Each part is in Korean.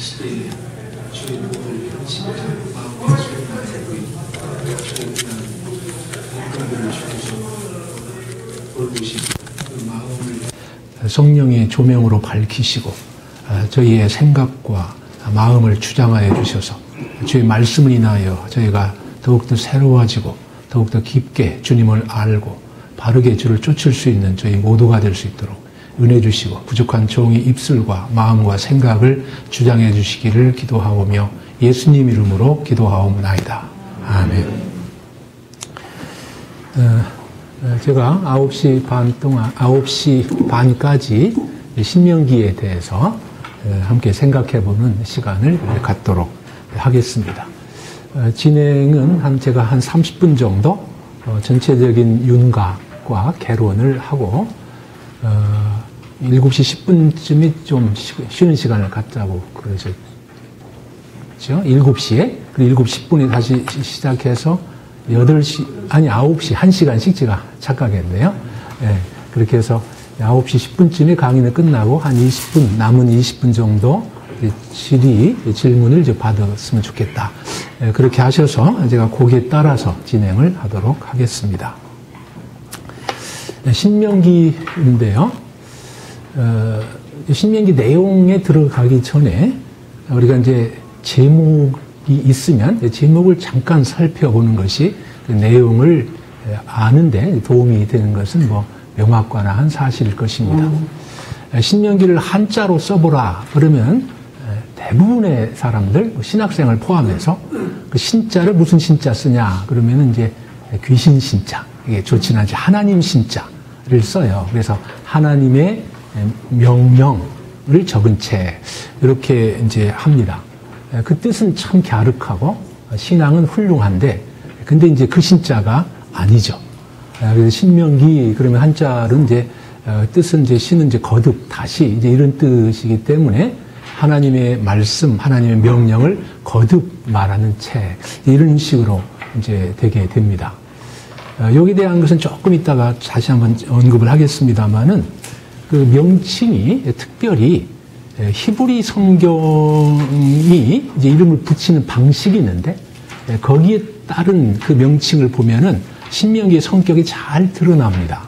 시대에 주의 복을 진짜 마음으로 소망하고 주의 그들을 주셔서 돌보시고 그 마음을 성령의 조명으로 밝히시고 저희의 생각과 마음을 주장하여 주셔서 주의 말씀을 인하여 저희가 더욱더 새로워지고 더욱더 깊게 주님을 알고 바르게 주를 쫓을 수 있는 저희 모두가 될 수 있도록 은혜 주시고 부족한 종의 입술과 마음과 생각을 주장해 주시기를 기도하오며 예수님 이름으로 기도하옵나이다. 아멘. 제가 9시 반까지 신명기에 대해서 함께 생각해보는 시간을 갖도록 하겠습니다. 진행은 제가 한 30분 정도 전체적인 윤곽과 개론을 하고 7시 10분쯤이 좀 쉬는 시간을 갖자고 그러셨죠. 7시에 그리고 7시 10분에 다시 시작해서 9시, 아니 9시 1시간씩 제가 착각했네요. 네, 그렇게 해서 9시 10분쯤에 강의는 끝나고 한 20분, 남은 20분 정도 질문을 받았으면 좋겠다. 네, 그렇게 하셔서 제가 거기에 따라서 진행을 하도록 하겠습니다. 네, 신명기인데요. 신명기 내용에 들어가기 전에 우리가 이제 제목이 있으면 제목을 잠깐 살펴보는 것이 그 내용을 아는데 도움이 되는 것은 뭐 명확관한 사실일 것입니다. 신명기를 한자로 써보라 그러면 대부분의 사람들, 신학생을 포함해서 그 신자를 무슨 신자 쓰냐 그러면 이제 귀신 신자, 이게 좋지는 않지 하나님 신자를 써요. 그래서 하나님의 명령을 적은 책 이렇게 이제 합니다. 그 뜻은 참 갸륵하고 신앙은 훌륭한데 근데 이제 그 신자가 아니죠. 그래서 신명기 그러면 한자는 이제 뜻은 이제 신은 이제 거듭 다시 이제 이런 뜻이기 때문에 하나님의 말씀, 하나님의 명령을 거듭 말하는 책 이런 식으로 이제 되게 됩니다. 여기에 대한 것은 조금 이따가 다시 한번 언급을 하겠습니다만은 그 명칭이 특별히 히브리 성경이 이제 이름을 붙이는 방식이 있는데 거기에 따른 그 명칭을 보면은 신명기의 성격이 잘 드러납니다.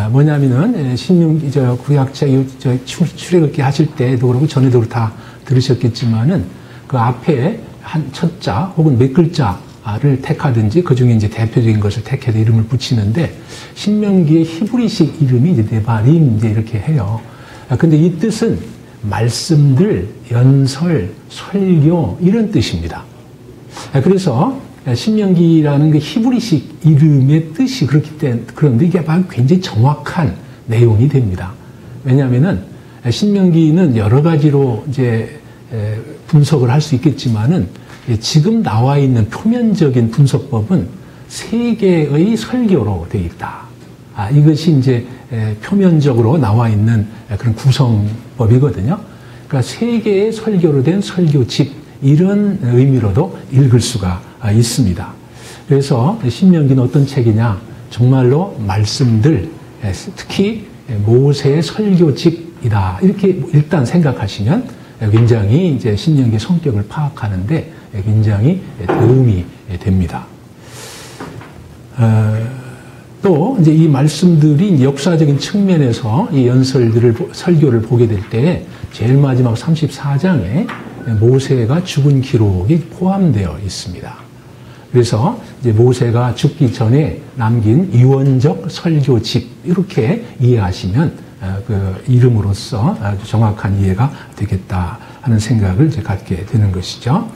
뭐냐면은 신명기 구약자 출애굽기 하실 때도 그렇고 전에도 다 들으셨겠지만은 그 앞에 한 첫자 혹은 몇 글자를 택하든지 그 중에 이제 대표적인 것을 택해서 이름을 붙이는데 신명기의 히브리식 이름이 이제 네바림 이제 이렇게 해요. 근데 이 뜻은 말씀들, 연설, 설교 이런 뜻입니다. 그래서 신명기라는 그 히브리식 이름의 뜻이 그렇기 때문에 그런데 이게 굉장히 정확한 내용이 됩니다. 왜냐하면은 신명기는 여러 가지로 이제 분석을 할 수 있겠지만은 지금 나와 있는 표면적인 분석법은 세 개의 설교로 되어 있다. 이것이 이제 표면적으로 나와 있는 그런 구성법이거든요. 그러니까 세 개의 설교로 된 설교집 이런 의미로도 읽을 수가 있습니다. 그래서 신명기는 어떤 책이냐? 정말로 말씀들, 특히 모세의 설교집이다. 이렇게 일단 생각하시면 굉장히 이제 신명기의 성격을 파악하는데 굉장히 도움이 됩니다. 또 이제 이 말씀들이 역사적인 측면에서 이 설교를 보게 될 때 제일 마지막 34장에 모세가 죽은 기록이 포함되어 있습니다. 그래서 이제 모세가 죽기 전에 남긴 유언적 설교집 이렇게 이해하시면 그 이름으로써 아주 정확한 이해가 되겠다 하는 생각을 이제 갖게 되는 것이죠.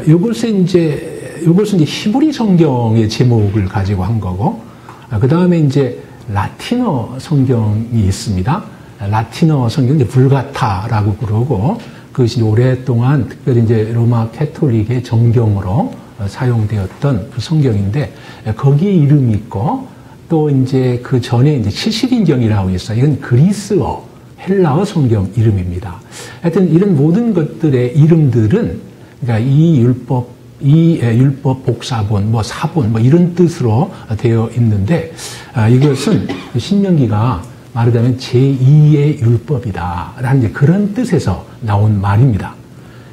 이것은 이제 히브리 성경의 제목을 가지고 한 거고, 그 다음에 이제 라틴어 성경이 있습니다. 라틴어 성경, 이제 불가타라고 그러고, 그것이 오랫동안 특별히 이제 로마 캐톨릭의 정경으로 사용되었던 그 성경인데, 거기에 이름이 있고, 또 이제 그 전에 이제 칠실인경이라고 있어요. 이건 그리스어, 헬라어 성경 이름입니다. 하여튼 이런 모든 것들의 이름들은, 그러니까 이 율법 복사본, 뭐 사본, 뭐 이런 뜻으로 되어 있는데, 이것은 신명기가 말하자면 제2의 율법이다라는 이제 그런 뜻에서 나온 말입니다.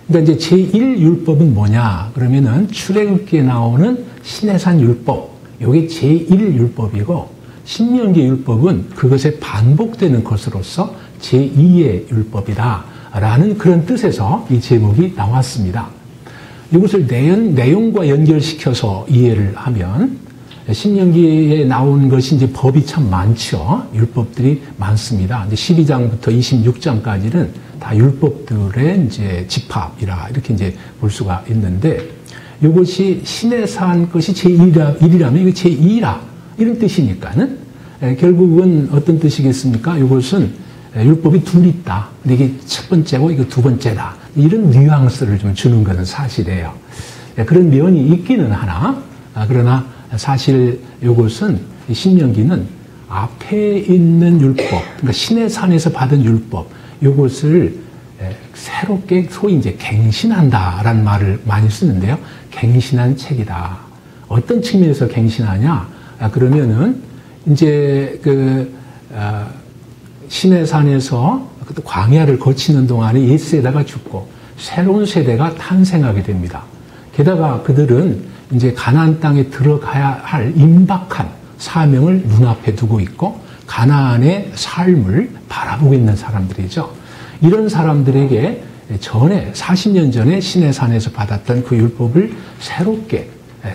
그러니까 이제 제1율법은 뭐냐? 그러면은 출애굽기에 나오는 시내산 율법, 이게 제1율법이고 신명기 율법은 그것에 반복되는 것으로서 제2의 율법이다라는 그런 뜻에서 이 제목이 나왔습니다. 이것을 내용과 연결시켜서 이해를 하면 신명기에 나온 것이 이제 법이 참 많죠. 율법들이 많습니다. 이제 12장부터 26장까지는 다 율법들의 이제 집합이라 이렇게 이제 볼 수가 있는데 이것이 신의 산 것이 제1이라면 이게 제2라 이런 뜻이니까는 결국은 어떤 뜻이겠습니까? 이것은 율법이 둘 있다. 근데 이게 첫 번째고 이거 두 번째다. 이런 뉘앙스를 좀 주는 것은 사실이에요. 그런 면이 있기는 하나 그러나 사실 이것은 신명기는 앞에 있는 율법, 그러니까 신의 산에서 받은 율법, 이것을 새롭게 소위 이제 갱신한다라는 말을 많이 쓰는데요. 갱신한 책이다. 어떤 측면에서 갱신하냐? 그러면은 이제 신의 산에서 광야를 거치는 동안에 옛 세대가 죽고 새로운 세대가 탄생하게 됩니다. 게다가 그들은 이제 가나안 땅에 들어가야 할 임박한 사명을 눈앞에 두고 있고 가나안의 삶을 바라보고 있는 사람들이죠. 이런 사람들에게 전에 40년 전에 신의 산에서 받았던 그 율법을 새롭게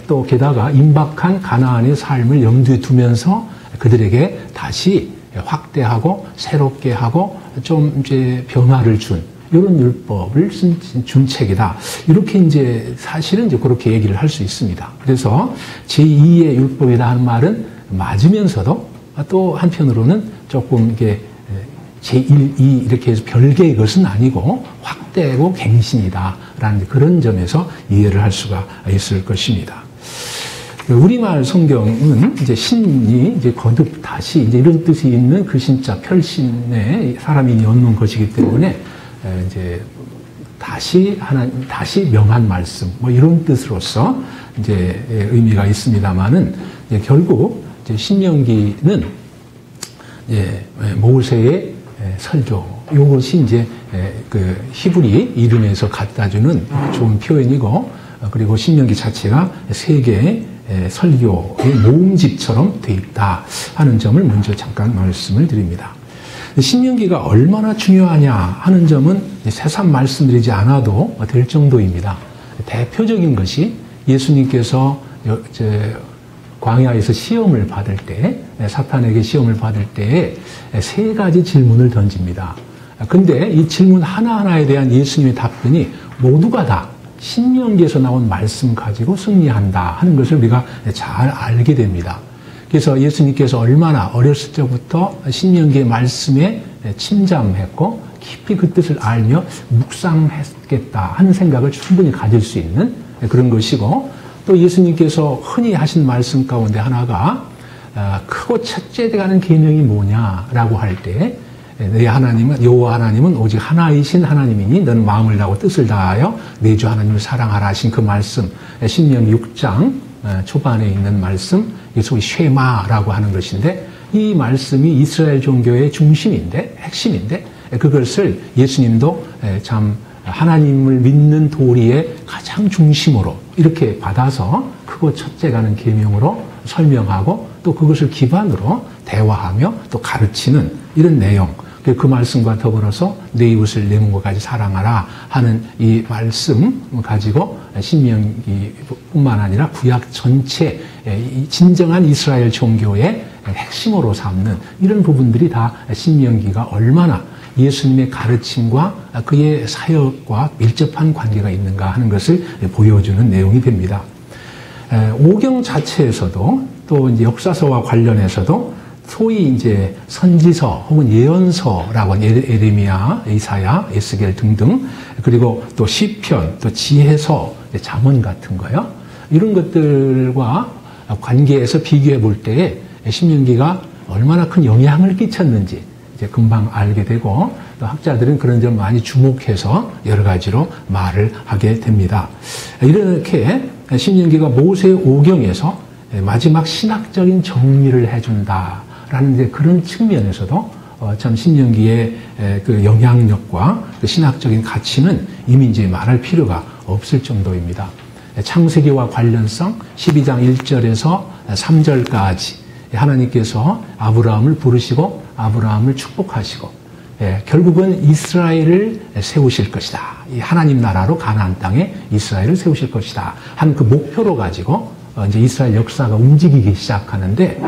또 게다가 임박한 가나안의 삶을 염두에 두면서 그들에게 다시 확대하고 새롭게 하고 좀 이제 변화를 준 이런 율법을 준 책이다. 이렇게 이제 사실은 이제 그렇게 얘기를 할 수 있습니다. 그래서 제2의 율법이다 하는 말은 맞으면서도 또 한편으로는 조금 이게 제1, 2 이렇게 해서 별개의 것은 아니고 확대고 갱신이다라는 그런 점에서 이해를 할 수가 있을 것입니다. 우리말 성경은 이제 신이 이제 거듭 다시 이제 이런 뜻이 있는 그 신자 펼신의 사람이 엮는 것이기 때문에 이제 다시 명한 말씀 뭐 이런 뜻으로서 이제 의미가 있습니다만은 결국 이제 신명기는 이제 모세의 설교 이것이 이제 그 히브리 이름에서 갖다주는 좋은 표현이고 그리고 신명기 자체가 세계의 설교의 모음집처럼 돼 있다 하는 점을 먼저 잠깐 말씀을 드립니다. 신명기가 얼마나 중요하냐 하는 점은 새삼 말씀드리지 않아도 될 정도입니다. 대표적인 것이 예수님께서 광야에서 시험을 받을 때, 사탄에게 시험을 받을 때에 세 가지 질문을 던집니다. 근데 이 질문 하나하나에 대한 예수님의 답변이 모두가 다 신명기에서 나온 말씀 가지고 승리한다 하는 것을 우리가 잘 알게 됩니다. 그래서 예수님께서 얼마나 어렸을 때부터 신명기의 말씀에 침잠했고 깊이 그 뜻을 알며 묵상했겠다 하는 생각을 충분히 가질 수 있는 그런 것이고 또 예수님께서 흔히 하신 말씀 가운데 하나가 크고 첫째 되가는 계명이 뭐냐라고 할 때 내 하나님은 여호와 하나님은 오직 하나이신 하나님이니 너는 마음을 다하고 뜻을 다하여 내 주 하나님을 사랑하라 하신 그 말씀 신명기 6장 초반에 있는 말씀 이게 소위 쉐마라고 하는 것인데 이 말씀이 이스라엘 종교의 중심인데 핵심인데 그것을 예수님도 참 하나님을 믿는 도리의 가장 중심으로 이렇게 받아서 크고 첫째가는 계명으로 설명하고 또 그것을 기반으로 대화하며 또 가르치는 이런 내용 그 말씀과 더불어서 내 이웃을 내 몸과 같이 사랑하라 하는 이 말씀 가지고 신명기뿐만 아니라 구약 전체 진정한 이스라엘 종교의 핵심으로 삼는 이런 부분들이 다 신명기가 얼마나 예수님의 가르침과 그의 사역과 밀접한 관계가 있는가 하는 것을 보여주는 내용이 됩니다. 오경 자체에서도 또 이제 역사서와 관련해서도 소위 이제 선지서 혹은 예언서라고 하는 에레미야, 이사야, 에스겔 등등 그리고 또 시편, 또 지혜서, 잠언 같은 거요. 이런 것들과 관계해서 비교해 볼 때에 신명기가 얼마나 큰 영향을 끼쳤는지 이제 금방 알게 되고 또 학자들은 그런 점 많이 주목해서 여러 가지로 말을 하게 됩니다. 이렇게 신명기가 모세 오경에서 마지막 신학적인 정리를 해준다라는 이제 그런 측면에서도 참 신명기의 그 영향력과 그 신학적인 가치는 이미 이제 말할 필요가 없을 정도입니다. 창세기와 관련성 12장 1절에서 3절까지 하나님께서 아브라함을 부르시고 아브라함을 축복하시고 결국은 이스라엘을 세우실 것이다. 이 하나님 나라로 가나안 땅에 이스라엘을 세우실 것이다 하는 그 목표로 가지고 이제 이스라엘 역사가 움직이기 시작하는데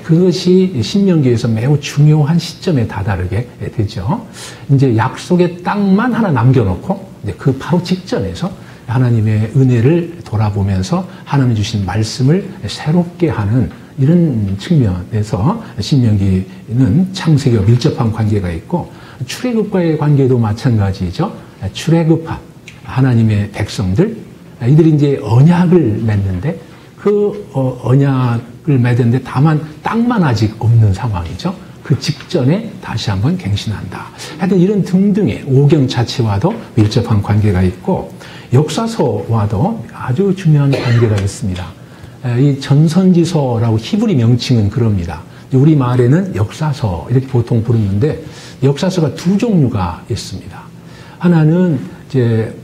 그것이 신명기에서 매우 중요한 시점에 다다르게 되죠. 이제 약속의 땅만 하나 남겨놓고 이제 그 바로 직전에서 하나님의 은혜를 돌아보면서 하나님 주신 말씀을 새롭게 하는 이런 측면에서 신명기는 창세기와 밀접한 관계가 있고 출애굽과의 관계도 마찬가지죠. 출애굽한 하나님의 백성들 이들이 이제 언약을 맺는데 그 언약을 맺는데 다만 땅만 아직 없는 상황이죠. 그 직전에 다시 한번 갱신한다. 하여튼 이런 등등의 오경 자체와도 밀접한 관계가 있고 역사서와도 아주 중요한 관계가 있습니다. 이 전선지서라고 히브리 명칭은 그럽니다. 우리 말에는 역사서 이렇게 보통 부르는데 역사서가 두 종류가 있습니다. 하나는 이제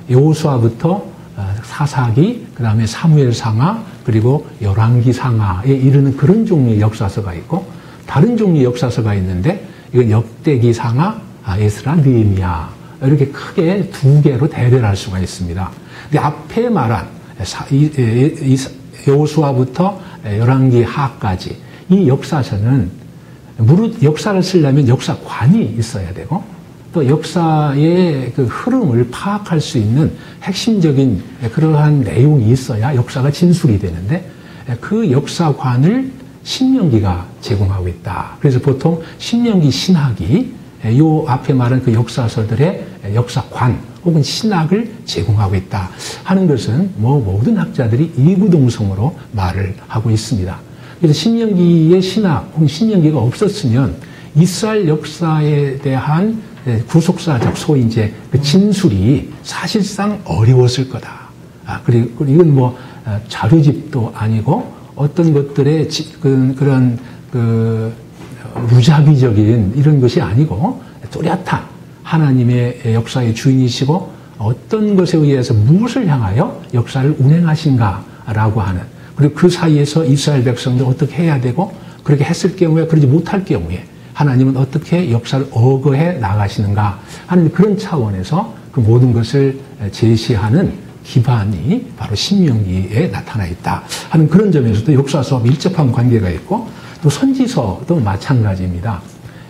여호수아부터 사사기, 그다음에 사무엘상하, 그리고 열왕기상하에 이르는 그런 종류의 역사서가 있고 다른 종류의 역사서가 있는데 이건 역대기상하, 에스라, 느헤미야 이렇게 크게 두 개로 대별할 수가 있습니다. 근데 앞에 말한 여호수아부터 열왕기하까지 이 역사서는 무릇 역사를 쓰려면 역사관이 있어야 되고 또 역사의 그 흐름을 파악할 수 있는 핵심적인 그러한 내용이 있어야 역사가 진술이 되는데 그 역사관을 신명기가 제공하고 있다. 그래서 보통 신명기 신학이 요 앞에 말한 그 역사서들의 역사관 혹은 신학을 제공하고 있다 하는 것은 모든 학자들이 이구동성으로 말을 하고 있습니다. 그래서 신명기의 신학 혹은 신명기가 없었으면 이스라엘 역사에 대한 구속사적 소위 이제 그 진술이 사실상 어려웠을 거다. 그리고 이건 자료집도 아니고 어떤 것들의 그런 무자비적인 이런 것이 아니고 뚜렷한 하나님의 역사의 주인이시고 어떤 것에 의해서 무엇을 향하여 역사를 운행하신가라고 하는 그리고 그 사이에서 이스라엘 백성들 어떻게 해야 되고 그렇게 했을 경우에 그러지 못할 경우에 하나님은 어떻게 역사를 어거해 나가시는가 하는 그런 차원에서 그 모든 것을 제시하는 기반이 바로 신명기에 나타나 있다 하는 그런 점에서도 역사서와 밀접한 관계가 있고 또 선지서도 마찬가지입니다.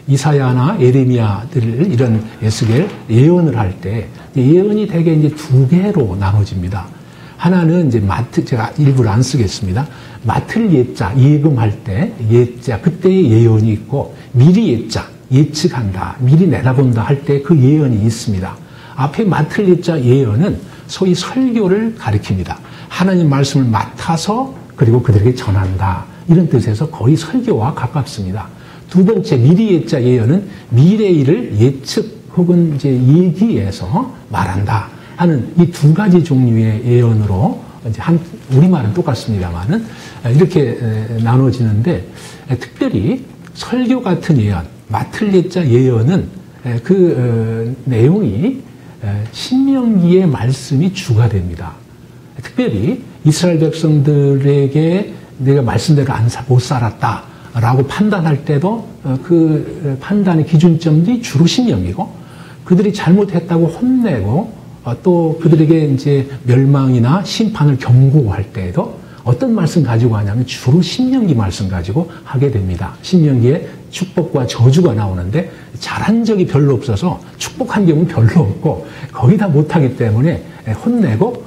이사야나 예레미야들 이런 에스겔 예언을 할 때 예언이 대개 이제 두 개로 나눠집니다. 하나는 이제 제가 일부러 안 쓰겠습니다. 맡을 예자, 예금할 때 예자, 그때의 예언이 있고 미리 예자, 예측한다, 미리 내다본다 할 때 그 예언이 있습니다. 앞에 맡을 예자 예언은 소위 설교를 가리킵니다. 하나님 말씀을 맡아서 그리고 그들에게 전한다. 이런 뜻에서 거의 설교와 가깝습니다. 두 번째 미리 예자 예언은 미래 일을 예측 혹은 이제 얘기해서 말한다 하는 이 두 가지 종류의 예언으로 이제 우리말은 똑같습니다만은 이렇게 나눠지는데 특별히 설교 같은 예언, 맡을 예자 예언은 그 내용이 신명기의 말씀이 주가 됩니다. 특별히 이스라엘 백성들에게 내가 말씀대로 못 살았다라고 판단할 때도 그 판단의 기준점이 주로 신명기고 그들이 잘못했다고 혼내고 또 그들에게 이제 멸망이나 심판을 경고할 때에도 어떤 말씀 가지고 하냐면 주로 신명기 말씀 가지고 하게 됩니다. 신명기에 축복과 저주가 나오는데 잘한 적이 별로 없어서 축복한 경우는 별로 없고 거의 다 못하기 때문에 혼내고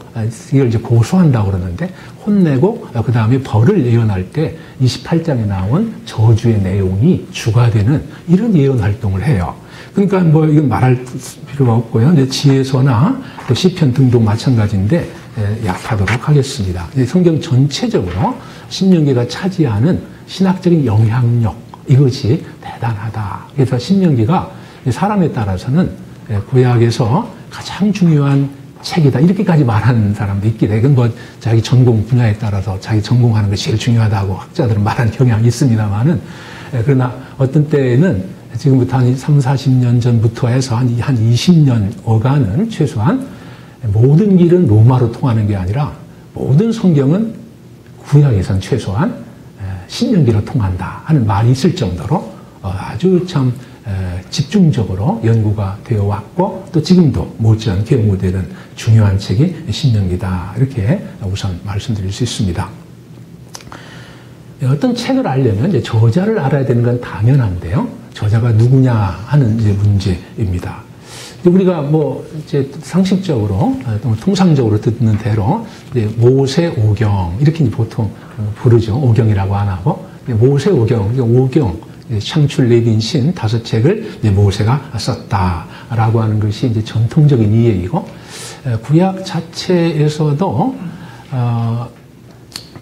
이걸 이제 고소한다고 그러는데 혼내고 그 다음에 벌을 예언할 때 28장에 나온 저주의 내용이 주가 되는 이런 예언 활동을 해요. 그러니까 이건 말할 필요가 없고요. 이제 지혜서나 또 시편 등도 마찬가지인데 약하도록 하겠습니다. 성경 전체적으로 신명기가 차지하는 신학적인 영향력 이것이 대단하다. 그래서 신명기가 사람에 따라서는 구약에서 가장 중요한 책이다. 이렇게까지 말하는 사람도 있긴 해. 이건 자기 전공 분야에 따라서 자기 전공하는 것이 제일 중요하다고 학자들은 말하는 경향이 있습니다만은 그러나 어떤 때에는 지금부터 한 3, 40년 전부터 해서 한 20년여간은 최소한 모든 길은 로마로 통하는 게 아니라 모든 성경은 구약에선 최소한 신명기로 통한다 하는 말이 있을 정도로 아주 참 집중적으로 연구가 되어 왔고 또 지금도 못지않게 연구되는 중요한 책이 신명기다 이렇게 우선 말씀드릴 수 있습니다. 어떤 책을 알려면 이제 저자를 알아야 되는 건 당연한데요. 저자가 누구냐 하는 이제 문제입니다. 우리가 뭐 이제 상식적으로 통상적으로 듣는 대로 이제 모세오경 이렇게 보통 부르죠. 오경이라고 안 하고 모세오경, 오경 창출, 레빈, 신 5책을 모세가 썼다라고 하는 것이 이제 전통적인 이해이고 구약 자체에서도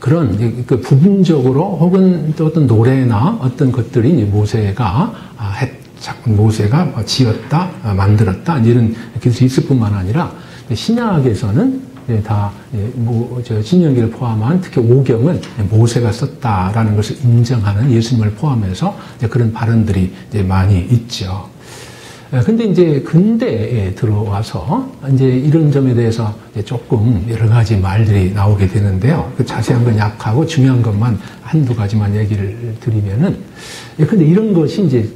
그런 그 부분적으로 혹은 또 어떤 노래나 어떤 것들이 모세가 지었다, 만들었다 이런 것이 있을 뿐만 아니라 신약에서는 다 신명기를 포함한 특히 오경은 모세가 썼다라는 것을 인정하는 예수님을 포함해서 그런 발언들이 많이 있죠. 근데 이제 근대에 들어와서 이제 이런 점에 대해서 조금 여러 가지 말들이 나오게 되는데요. 그 자세한 건 약하고 중요한 것만 한두 가지만 얘기를 드리면은 근데 이런 것이 이제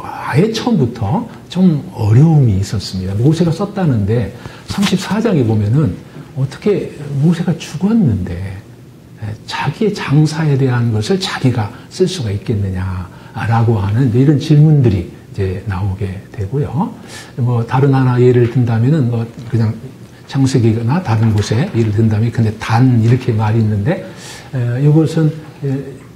아예 처음부터 좀 어려움이 있었습니다. 모세가 썼다는데 34장에 보면은 어떻게 모세가 죽었는데 자기의 장사에 대한 것을 자기가 쓸 수가 있겠느냐라고 하는 이런 질문들이 이제 나오게 되고요. 뭐 다른 하나 예를 든다면은 뭐 그냥 창세기나 다른 곳에 예를 든다면 근데 단 이렇게 말이 있는데 이것은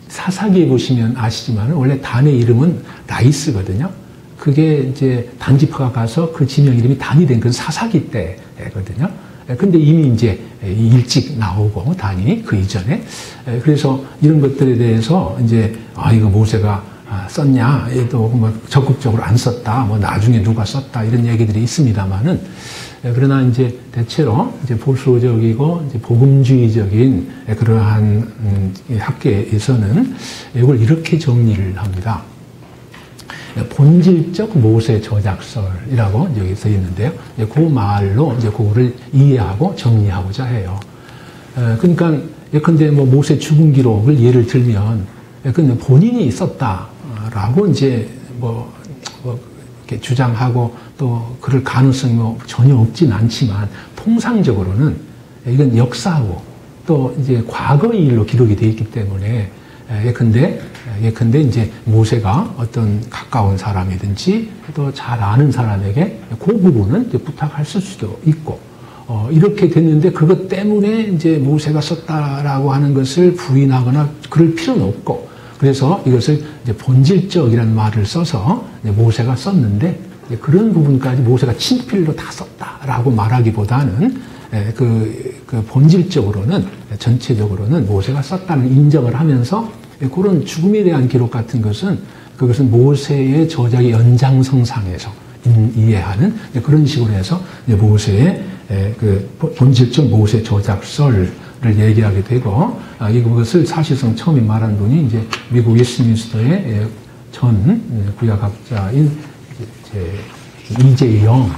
사사기에 보시면 아시지만 원래 단의 이름은 라이스거든요. 그게 이제 단지파가 가서 그 지명 이름이 단이 된 건 사사기 때거든요. 근데 이미 이제 일찍 나오고 단이 그 이전에 그래서 이런 것들에 대해서 이제 이거 모세가 썼냐 또 뭐 적극적으로 안 썼다 뭐 나중에 누가 썼다 이런 얘기들이 있습니다만은 그러나 이제 대체로 이제 보수적이고 이제 복음주의적인 그러한 학계에서는 이걸 이렇게 정리를 합니다. 본질적 모세 저작설이라고 여기 써 있는데요. 그 말로 이제 그거를 이해하고 정리하고자 해요. 그러니까 예컨대 뭐 모세 죽은 기록을 예를 들면 근데 본인이 썼다라고 이제 뭐 이렇게 주장하고 또 그럴 가능성이 뭐 전혀 없진 않지만 통상적으로는 이건 역사하고 또 이제 과거의 일로 기록이 되어 있기 때문에 예컨대 이제 모세가 어떤 가까운 사람이든지 또 잘 아는 사람에게 그 부분은 이제 부탁할 수도 있고 이렇게 됐는데 그것 때문에 이제 모세가 썼다라고 하는 것을 부인하거나 그럴 필요는 없고 그래서 이것을 이제 본질적이라는 말을 써서 이제 모세가 썼는데 그런 부분까지 모세가 친필로 다 썼다라고 말하기보다는 그 본질적으로는 전체적으로는 모세가 썼다는 인정을 하면서 그런 죽음에 대한 기록 같은 것은 그것은 모세의 저작의 연장선상에서 이해하는 그런 식으로 해서 모세의 그 본질적 모세 저작설을 얘기하게 되고 이것을 사실상 처음에 말한 분이 이제 미국 웨스트민스터의 전 구약학자인 이재영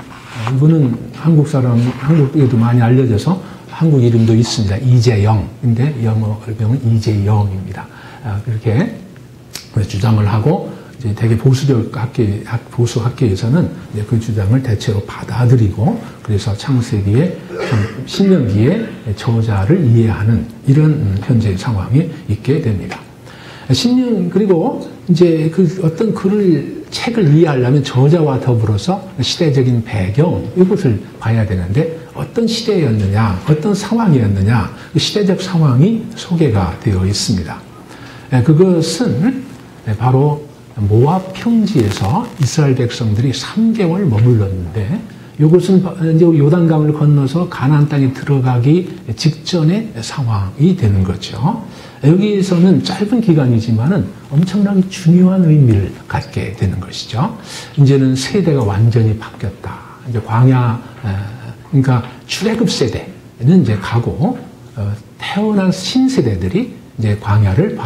이분은 한국 사람 한국에도 많이 알려져서 한국 이름도 있습니다. 이재영인데 영어 명은 이재영입니다. 그렇게 주장을 하고 이제 되게 보수 학계에서는 그 주장을 대체로 받아들이고 그래서 창세기에 신명기의 저자를 이해하는 이런 현재 상황이 있게 됩니다. 그리고 이제 그 어떤 책을 이해하려면 저자와 더불어서 시대적인 배경 이것을 봐야 되는데 어떤 시대였느냐, 어떤 상황이었느냐, 그 시대적 상황이 소개가 되어 있습니다. 그것은 바로 모압 평지에서 이스라엘 백성들이 3개월 머물렀는데 이것은 이제 요단강을 건너서 가나안 땅에 들어가기 직전의 상황이 되는 거죠. 여기에서는 짧은 기간이지만은 엄청나게 중요한 의미를 갖게 되는 것이죠. 이제는 세대가 완전히 바뀌었다. 이제 광야, 그러니까 출애굽 세대는 이제 가고 태어난 신세대들이 이제 광야를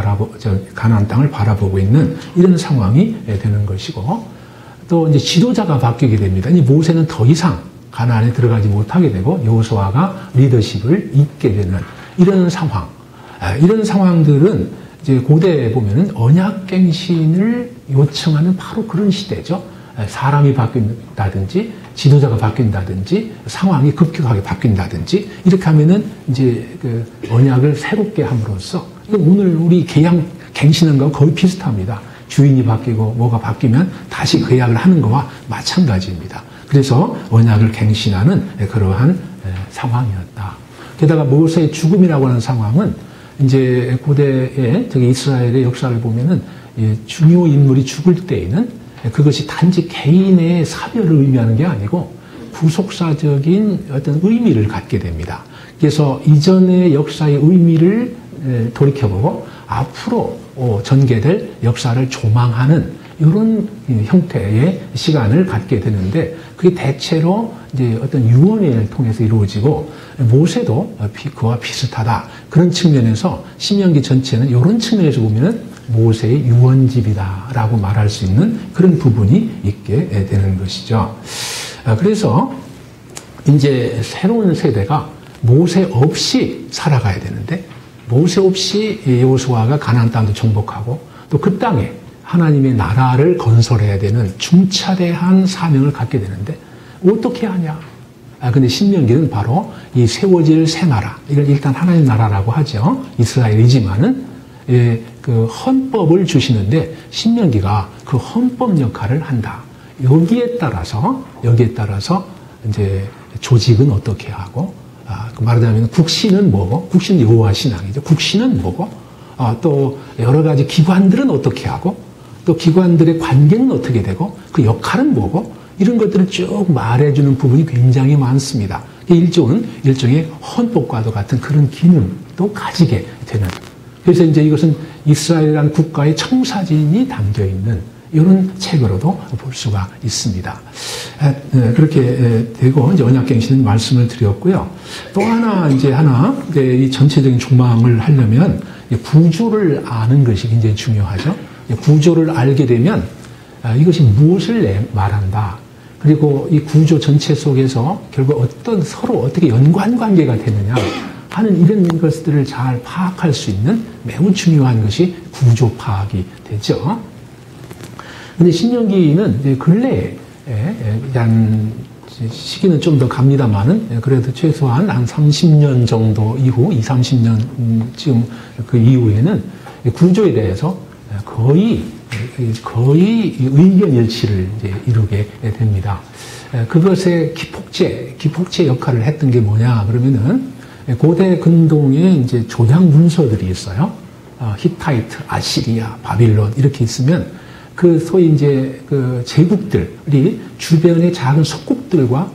가나안 땅을 바라보고 있는 이런 상황이 되는 것이고, 또 이제 지도자가 바뀌게 됩니다. 이 모세는 더 이상 가나안에 들어가지 못하게 되고 여호수아가 리더십을 잇게 되는 이런 상황. 이런 상황들은 이제 고대에 보면은 언약갱신을 요청하는 바로 그런 시대죠. 사람이 바뀐다든지 지도자가 바뀐다든지 상황이 급격하게 바뀐다든지 이렇게 하면은 이제 그 언약을 새롭게 함으로써, 오늘 우리 갱신한 거와 거의 비슷합니다. 주인이 바뀌고 뭐가 바뀌면 다시 그 계약을 하는 거와 마찬가지입니다. 그래서 언약을 갱신하는 그러한 상황이었다. 게다가 모세의 죽음이라고 하는 상황은 이제 고대의 이스라엘의 역사를 보면은 중요 인물이 죽을 때에는 그것이 단지 개인의 사별을 의미하는 게 아니고 구속사적인 어떤 의미를 갖게 됩니다. 그래서 이전의 역사의 의미를 돌이켜보고 앞으로 전개될 역사를 조망하는 이런 형태의 시간을 갖게 되는데, 그게 대체로 이제 어떤 유언회를 통해서 이루어지고, 모세도 그와 비슷하다. 그런 측면에서 신명기 전체는 이런 측면에서 보면은 모세의 유언집이다라고 말할 수 있는 그런 부분이 있게 되는 것이죠. 그래서 이제 새로운 세대가 모세 없이 살아가야 되는데, 모세 없이 여호수아가 가나안 땅도 정복하고 또 그 땅에 하나님의 나라를 건설해야 되는 중차대한 사명을 갖게 되는데 어떻게 하냐? 근데 신명기는 바로 이 세워질 새 나라, 이걸 일단 하나님 나라라고 하죠. 이스라엘이지만은 그 헌법을 주시는데 신명기가 그 헌법 역할을 한다. 여기에 따라서 이제 조직은 어떻게 하고, 말하자면 국신은 뭐고, 국신은 여호와 신앙이죠. 국신은 뭐고, 또 여러 가지 기관들은 어떻게 하고, 또 기관들의 관계는 어떻게 되고, 그 역할은 뭐고, 이런 것들을 쭉 말해주는 부분이 굉장히 많습니다. 일종의 헌법과도 같은 그런 기능도 가지게 되는. 그래서 이제 이것은 이스라엘이라는 국가의 청사진이 담겨 있는 이런 책으로도 볼 수가 있습니다. 그렇게 되고 이제 언약갱신은 말씀을 드렸고요. 또 하나 이 전체적인 조망을 하려면 구조를 아는 것이 굉장히 중요하죠. 구조를 알게 되면 이것이 무엇을 말한다. 그리고 이 구조 전체 속에서 결국 서로 어떻게 연관관계가 되느냐 하는 이런 것들을 잘 파악할 수 있는 매우 중요한 것이 구조 파악이 되죠. 근데 신명기는 이제 근래에 한 시기는 좀 더 갑니다만은 그래도 최소한 한 30년 정도 이후, 30년 지금 그 이후에는 구조에 대해서 거의 의견 일치를 이제 이루게 됩니다. 그것의 기폭제 역할을 했던 게 뭐냐 그러면은 고대 근동에 이제 조약 문서들이 있어요. 히타이트, 아시리아, 바빌론 이렇게 있으면 그 소위 이제 그 제국들이 주변의 작은 속국들과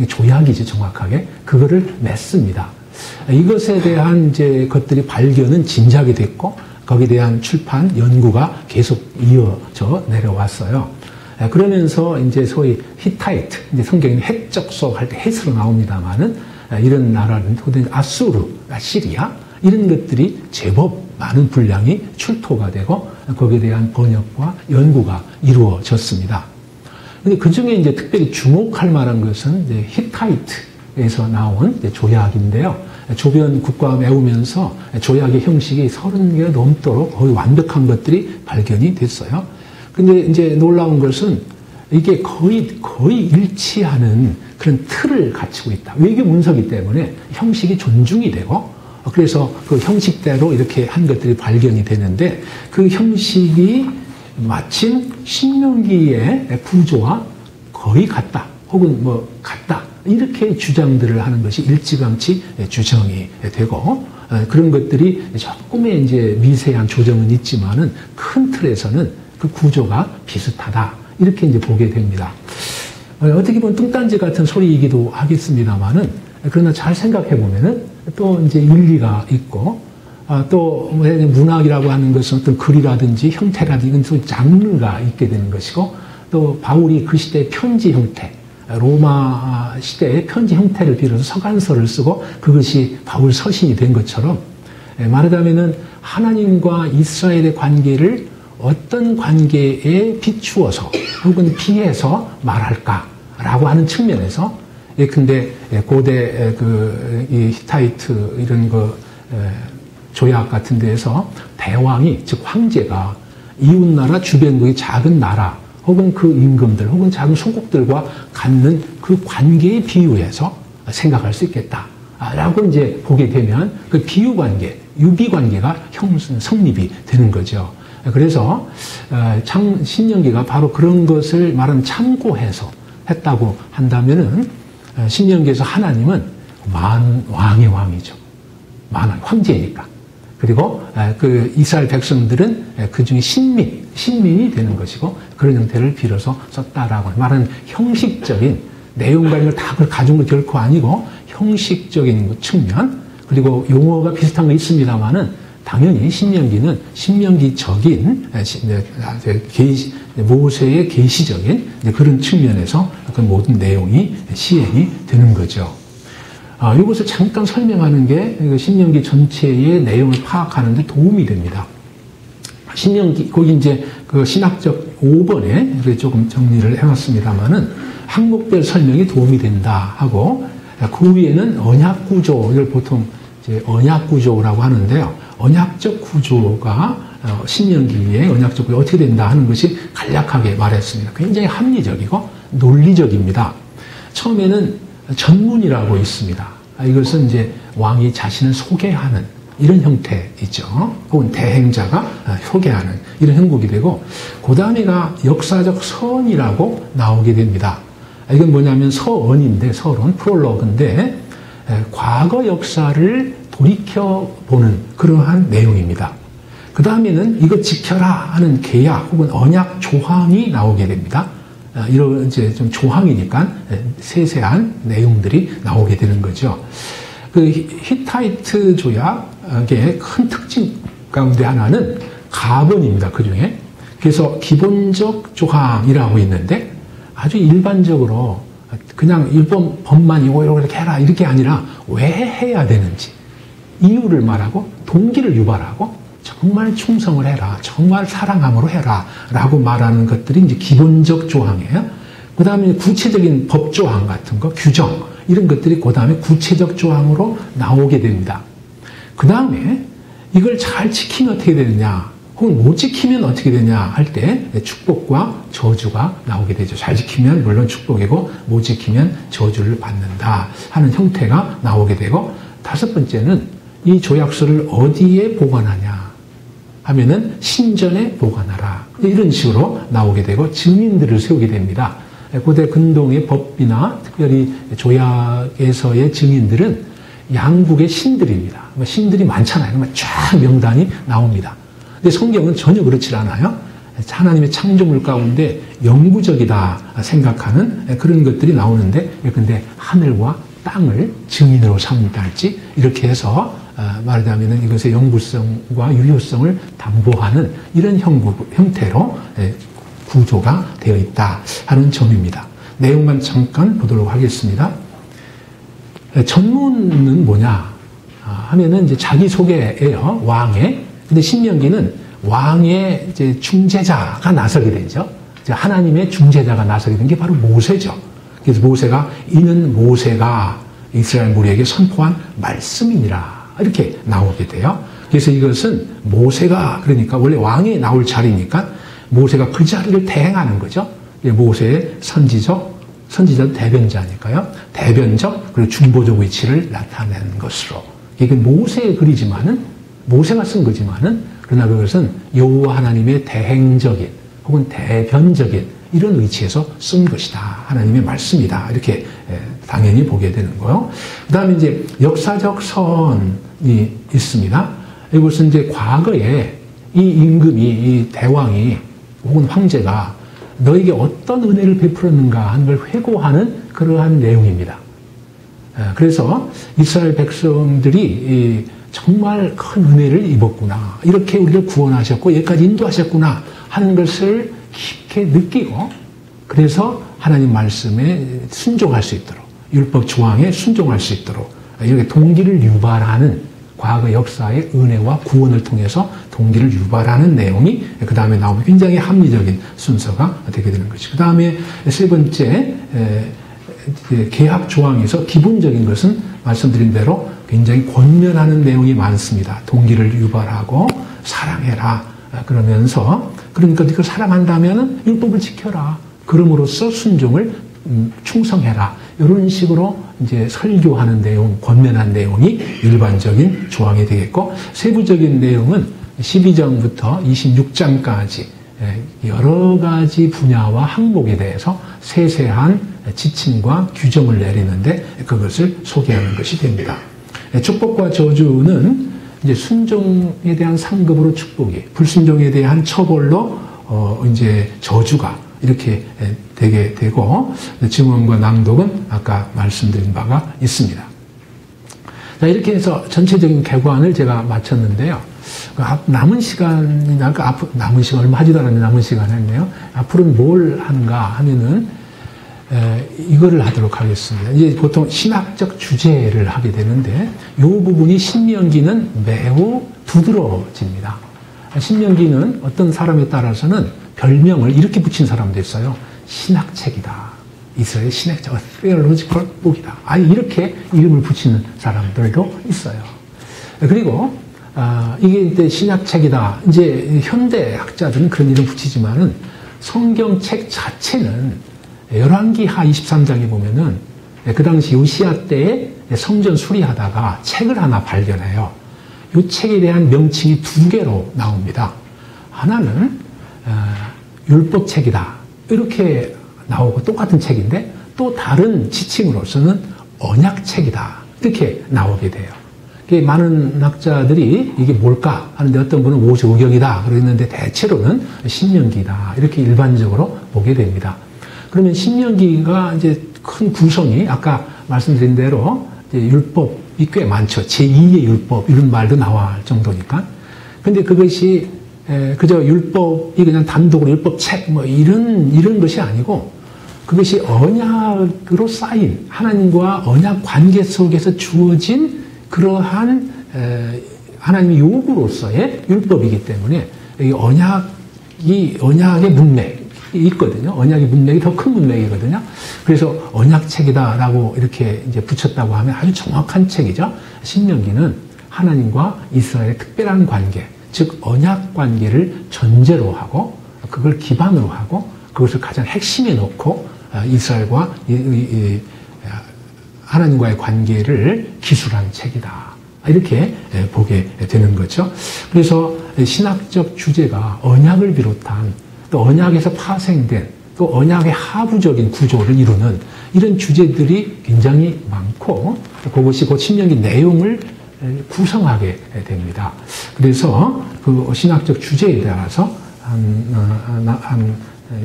조약이지 정확하게 그거를 맺습니다. 이것에 대한 이제 것들이 발견은 진작이 됐고 거기에 대한 출판 연구가 계속 이어져 내려왔어요. 그러면서 이제 소위 히타이트, 이제 성경에 헷 접속할 때 헷으로 나옵니다만은 이런 나라는 아수르, 아시리아 이런 것들이 제법 많은 분량이 출토가 되고 거기에 대한 번역과 연구가 이루어졌습니다. 근데 그 중에 이제 특별히 주목할 만한 것은 이제 히타이트에서 나온 이제 조약인데요. 조변 국가가 메우면서 조약의 형식이 30개가 넘도록 거의 완벽한 것들이 발견이 됐어요. 근데 이제 놀라운 것은 이게 거의 일치하는 그런 틀을 갖추고 있다. 외교 문서이기 때문에 형식이 존중이 되고 그래서 그 형식대로 이렇게 한 것들이 발견이 되는데 그 형식이 마침 신명기의 구조와 거의 같다. 혹은 같다. 이렇게 주장들을 하는 것이 일찌감치 주장이 되고 그런 것들이 조금의 이제 미세한 조정은 있지만은 큰 틀에서는 그 구조가 비슷하다. 이렇게 이제 보게 됩니다. 어떻게 보면 뚱딴지 같은 소리이기도 하겠습니다만은 그러나 잘 생각해 보면은 또 이제 일리가 있고 또 문학이라고 하는 것은 어떤 글이라든지 형태라든지 이건 장르가 있게 되는 것이고 또 바울이 그 시대의 편지 형태 로마 시대의 편지 형태를 빌어서 서간서를 쓰고 그것이 바울 서신이 된 것처럼 말하자면은 하나님과 이스라엘의 관계를 어떤 관계에 비추어서 혹은 비해서 말할까라고 하는 측면에서 예컨대 고대 이 히타이트 이런 조약 같은 데에서 대왕이 즉 황제가 이웃나라 주변국의 작은 나라 혹은 그 임금들 혹은 작은 소국들과 갖는 그 관계에 비유해서 생각할 수 있겠다라고 이제 보게 되면 그 비유 관계, 유비 관계가 성립이 되는 거죠. 그래서 신명기가 바로 그런 것을 말하는 참고해서 했다고 한다면은 신명기에서 하나님은 왕의 왕이죠. 황제니까. 그리고 그 이스라엘 백성들은 그 중에 신민이 되는 것이고 그런 형태를 빌어서 썼다라고 말하는 형식적인 내용과 이걸 다 가진 건 결코 아니고 형식적인 측면 그리고 용어가 비슷한 거 있습니다만은 당연히 신명기는 신명기적인 모세의 계시적인 그런 측면에서 그 모든 내용이 시행이 되는 거죠. 이것을 잠깐 설명하는 게 신명기 전체의 내용을 파악하는 데 도움이 됩니다. 신명기, 거기 이제 그 신학적 5번에 조금 정리를 해놨습니다만은 항목별 설명이 도움이 된다 하고 그 위에는 언약 구조, 이걸 보통 이제 언약 구조라고 하는데요. 언약적 구조가 신명기의 언약적 구조 어떻게 된다 하는 것이 간략하게 말했습니다. 굉장히 합리적이고 논리적입니다. 처음에는 전문이라고 있습니다. 이것은 이제 왕이 자신을 소개하는 이런 형태이죠. 혹은 대행자가 소개하는 이런 형국이 되고, 그 다음에가 역사적 서언이라고 나오게 됩니다. 이건 뭐냐면 서언인데, 서론, 프롤로그인데, 과거 역사를 돌이켜보는 그러한 내용입니다. 그 다음에는 이거 지켜라 하는 계약 혹은 언약 조항이 나오게 됩니다. 이런 이제 좀 조항이니까 세세한 내용들이 나오게 되는 거죠. 그 히타이트 조약의 큰 특징 가운데 하나는 가번입니다. 그 중에. 그래서 기본적 조항이라고 있는데 아주 일반적으로 그냥 일본 법만 이렇게 해라 이렇게 아니라 왜 해야 되는지 이유를 말하고 동기를 유발하고 정말 충성을 해라, 정말 사랑함으로 해라 라고 말하는 것들이 이제 기본적 조항이에요. 그 다음에 구체적인 법조항 같은 거, 규정 이런 것들이 그 다음에 구체적 조항으로 나오게 됩니다. 그 다음에 이걸 잘 지키면 어떻게 되느냐 혹은 못 지키면 어떻게 되냐 할 때 축복과 저주가 나오게 되죠. 잘 지키면 물론 축복이고 못 지키면 저주를 받는다 하는 형태가 나오게 되고, 다섯 번째는 이 조약서를 어디에 보관하냐 하면은 신전에 보관하라 이런 식으로 나오게 되고 증인들을 세우게 됩니다. 고대 근동의 법이나 특별히 조약에서의 증인들은 양국의 신들입니다. 신들이 많잖아요. 그러면 쫙 명단이 나옵니다. 근데 성경은 전혀 그렇지 않아요. 하나님의 창조물 가운데 영구적이다 생각하는 그런 것들이 나오는데, 근데 하늘과 땅을 증인으로 삼는다 할지 이렇게 해서 말하자면 이것의 영구성과 유효성을 담보하는 이런 형태로 구조가 되어 있다 하는 점입니다. 내용만 잠깐 보도록 하겠습니다. 전문은 뭐냐 하면은 이제 자기소개예요. 왕의. 근데 신명기는 왕의 이제 중재자가 나서게 되죠. 하나님의 중재자가 나서게 된 게 바로 모세죠. 그래서 모세가 이는 모세가 이스라엘 무리에게 선포한 말씀이니라 이렇게 나오게 돼요. 그래서 이것은 모세가, 그러니까 원래 왕이 나올 자리니까 모세가 그 자리를 대행하는 거죠. 모세의 선지자 대변자니까요. 대변적 그리고 중보적 위치를 나타내는 것으로. 이게 모세의 글이지만은 모세가 쓴 거지만은 그러나 그것은 여호와 하나님의 대행적인 혹은 대변적인 이런 위치에서 쓴 것이다. 하나님의 말씀이다. 이렇게 당연히 보게 되는 거요. 그 다음에 이제 역사적 서언이 있습니다. 이것은 이제 과거에 이 임금이, 이 대왕이 혹은 황제가 너에게 어떤 은혜를 베풀었는가 하는 걸 회고하는 그러한 내용입니다. 그래서 이스라엘 백성들이 정말 큰 은혜를 입었구나. 이렇게 우리를 구원하셨고 여기까지 인도하셨구나 하는 것을 깊게 느끼고, 그래서 하나님 말씀에 순종할 수 있도록, 율법 조항에 순종할 수 있도록 이렇게 동기를 유발하는 과거 역사의 은혜와 구원을 통해서 동기를 유발하는 내용이 그 다음에 나오면 굉장히 합리적인 순서가 되게 되는 것이죠. 그 다음에 세 번째 계약 조항에서 기본적인 것은 말씀드린 대로 굉장히 권면하는 내용이 많습니다. 동기를 유발하고 사랑해라 그러면서 그러니까 네가 사랑한다면 율법을 지켜라. 그럼으로써 순종을 충성해라. 이런 식으로 이제 설교하는 내용, 권면한 내용이 일반적인 조항이 되겠고 세부적인 내용은 12장부터 26장까지 여러 가지 분야와 항목에 대해서 세세한 지침과 규정을 내리는데 그것을 소개하는 것이 됩니다. 축복과 저주는 이제 순종에 대한 상급으로 축복이, 불순종에 대한 처벌로 이제 저주가 이렇게 되게 되고 증언과 낭독은 아까 말씀드린 바가 있습니다. 자, 이렇게 해서 전체적인 개관을 제가 마쳤는데요. 남은 시간이 남은 시간 얼마 하지도 않았는데 남은 시간 했네요. 앞으로는 뭘 하는가 하면은 이거를 하도록 하겠습니다. 이제 보통 신학적 주제를 하게 되는데 이 부분이 신명기는 매우 두드러집니다. 신명기는 어떤 사람에 따라서는 별명을 이렇게 붙인 사람도 있어요. 신학책이다. 이스라엘 신학적 theological book이다. 아니 이렇게 이름을 붙이는 사람들도 있어요. 그리고 이게 이제 신학책이다. 이제 현대 학자들은 그런 이름 붙이지만은 성경책 자체는 열왕기하 23장에 보면은 그 당시 요시야 때에 성전 수리하다가 책을 하나 발견해요. 이 책에 대한 명칭이 두 개로 나옵니다. 하나는 율법책이다. 이렇게 나오고 똑같은 책인데 또 다른 지칭으로서는 언약책이다. 이렇게 나오게 돼요. 많은 학자들이 이게 뭘까 하는데 어떤 분은 모세오경이다 그랬는데 대체로는 신명기다. 이렇게 일반적으로 보게 됩니다. 그러면 신명기가 이제 큰 구성이 아까 말씀드린 대로 율법이 꽤 많죠. 제2의 율법 이런 말도 나올 정도니까. 근데 그것이 그저 율법이 그냥 단독으로 율법책 뭐 이런 것이 아니고 그것이 언약으로 쌓인 하나님과 언약 관계 속에서 주어진 그러한 하나님의 요구로서의 율법이기 때문에 이 언약의 문맥이 있거든요. 언약의 문맥이 더 큰 문맥이거든요. 그래서 언약책이다라고 이렇게 이제 붙였다고 하면 아주 정확한 책이죠. 신명기는 하나님과 이스라엘의 특별한 관계, 즉 언약 관계를 전제로 하고 그걸 기반으로 하고 그것을 가장 핵심에 놓고 이스라엘과 하나님과의 관계를 기술한 책이다. 이렇게 보게 되는 거죠. 그래서 신학적 주제가 언약을 비롯한 또 언약에서 파생된 또 언약의 하부적인 구조를 이루는 이런 주제들이 굉장히 많고 그것이 그 신명기 내용을 구성하게 됩니다. 그래서 그 신학적 주제에 따라서 한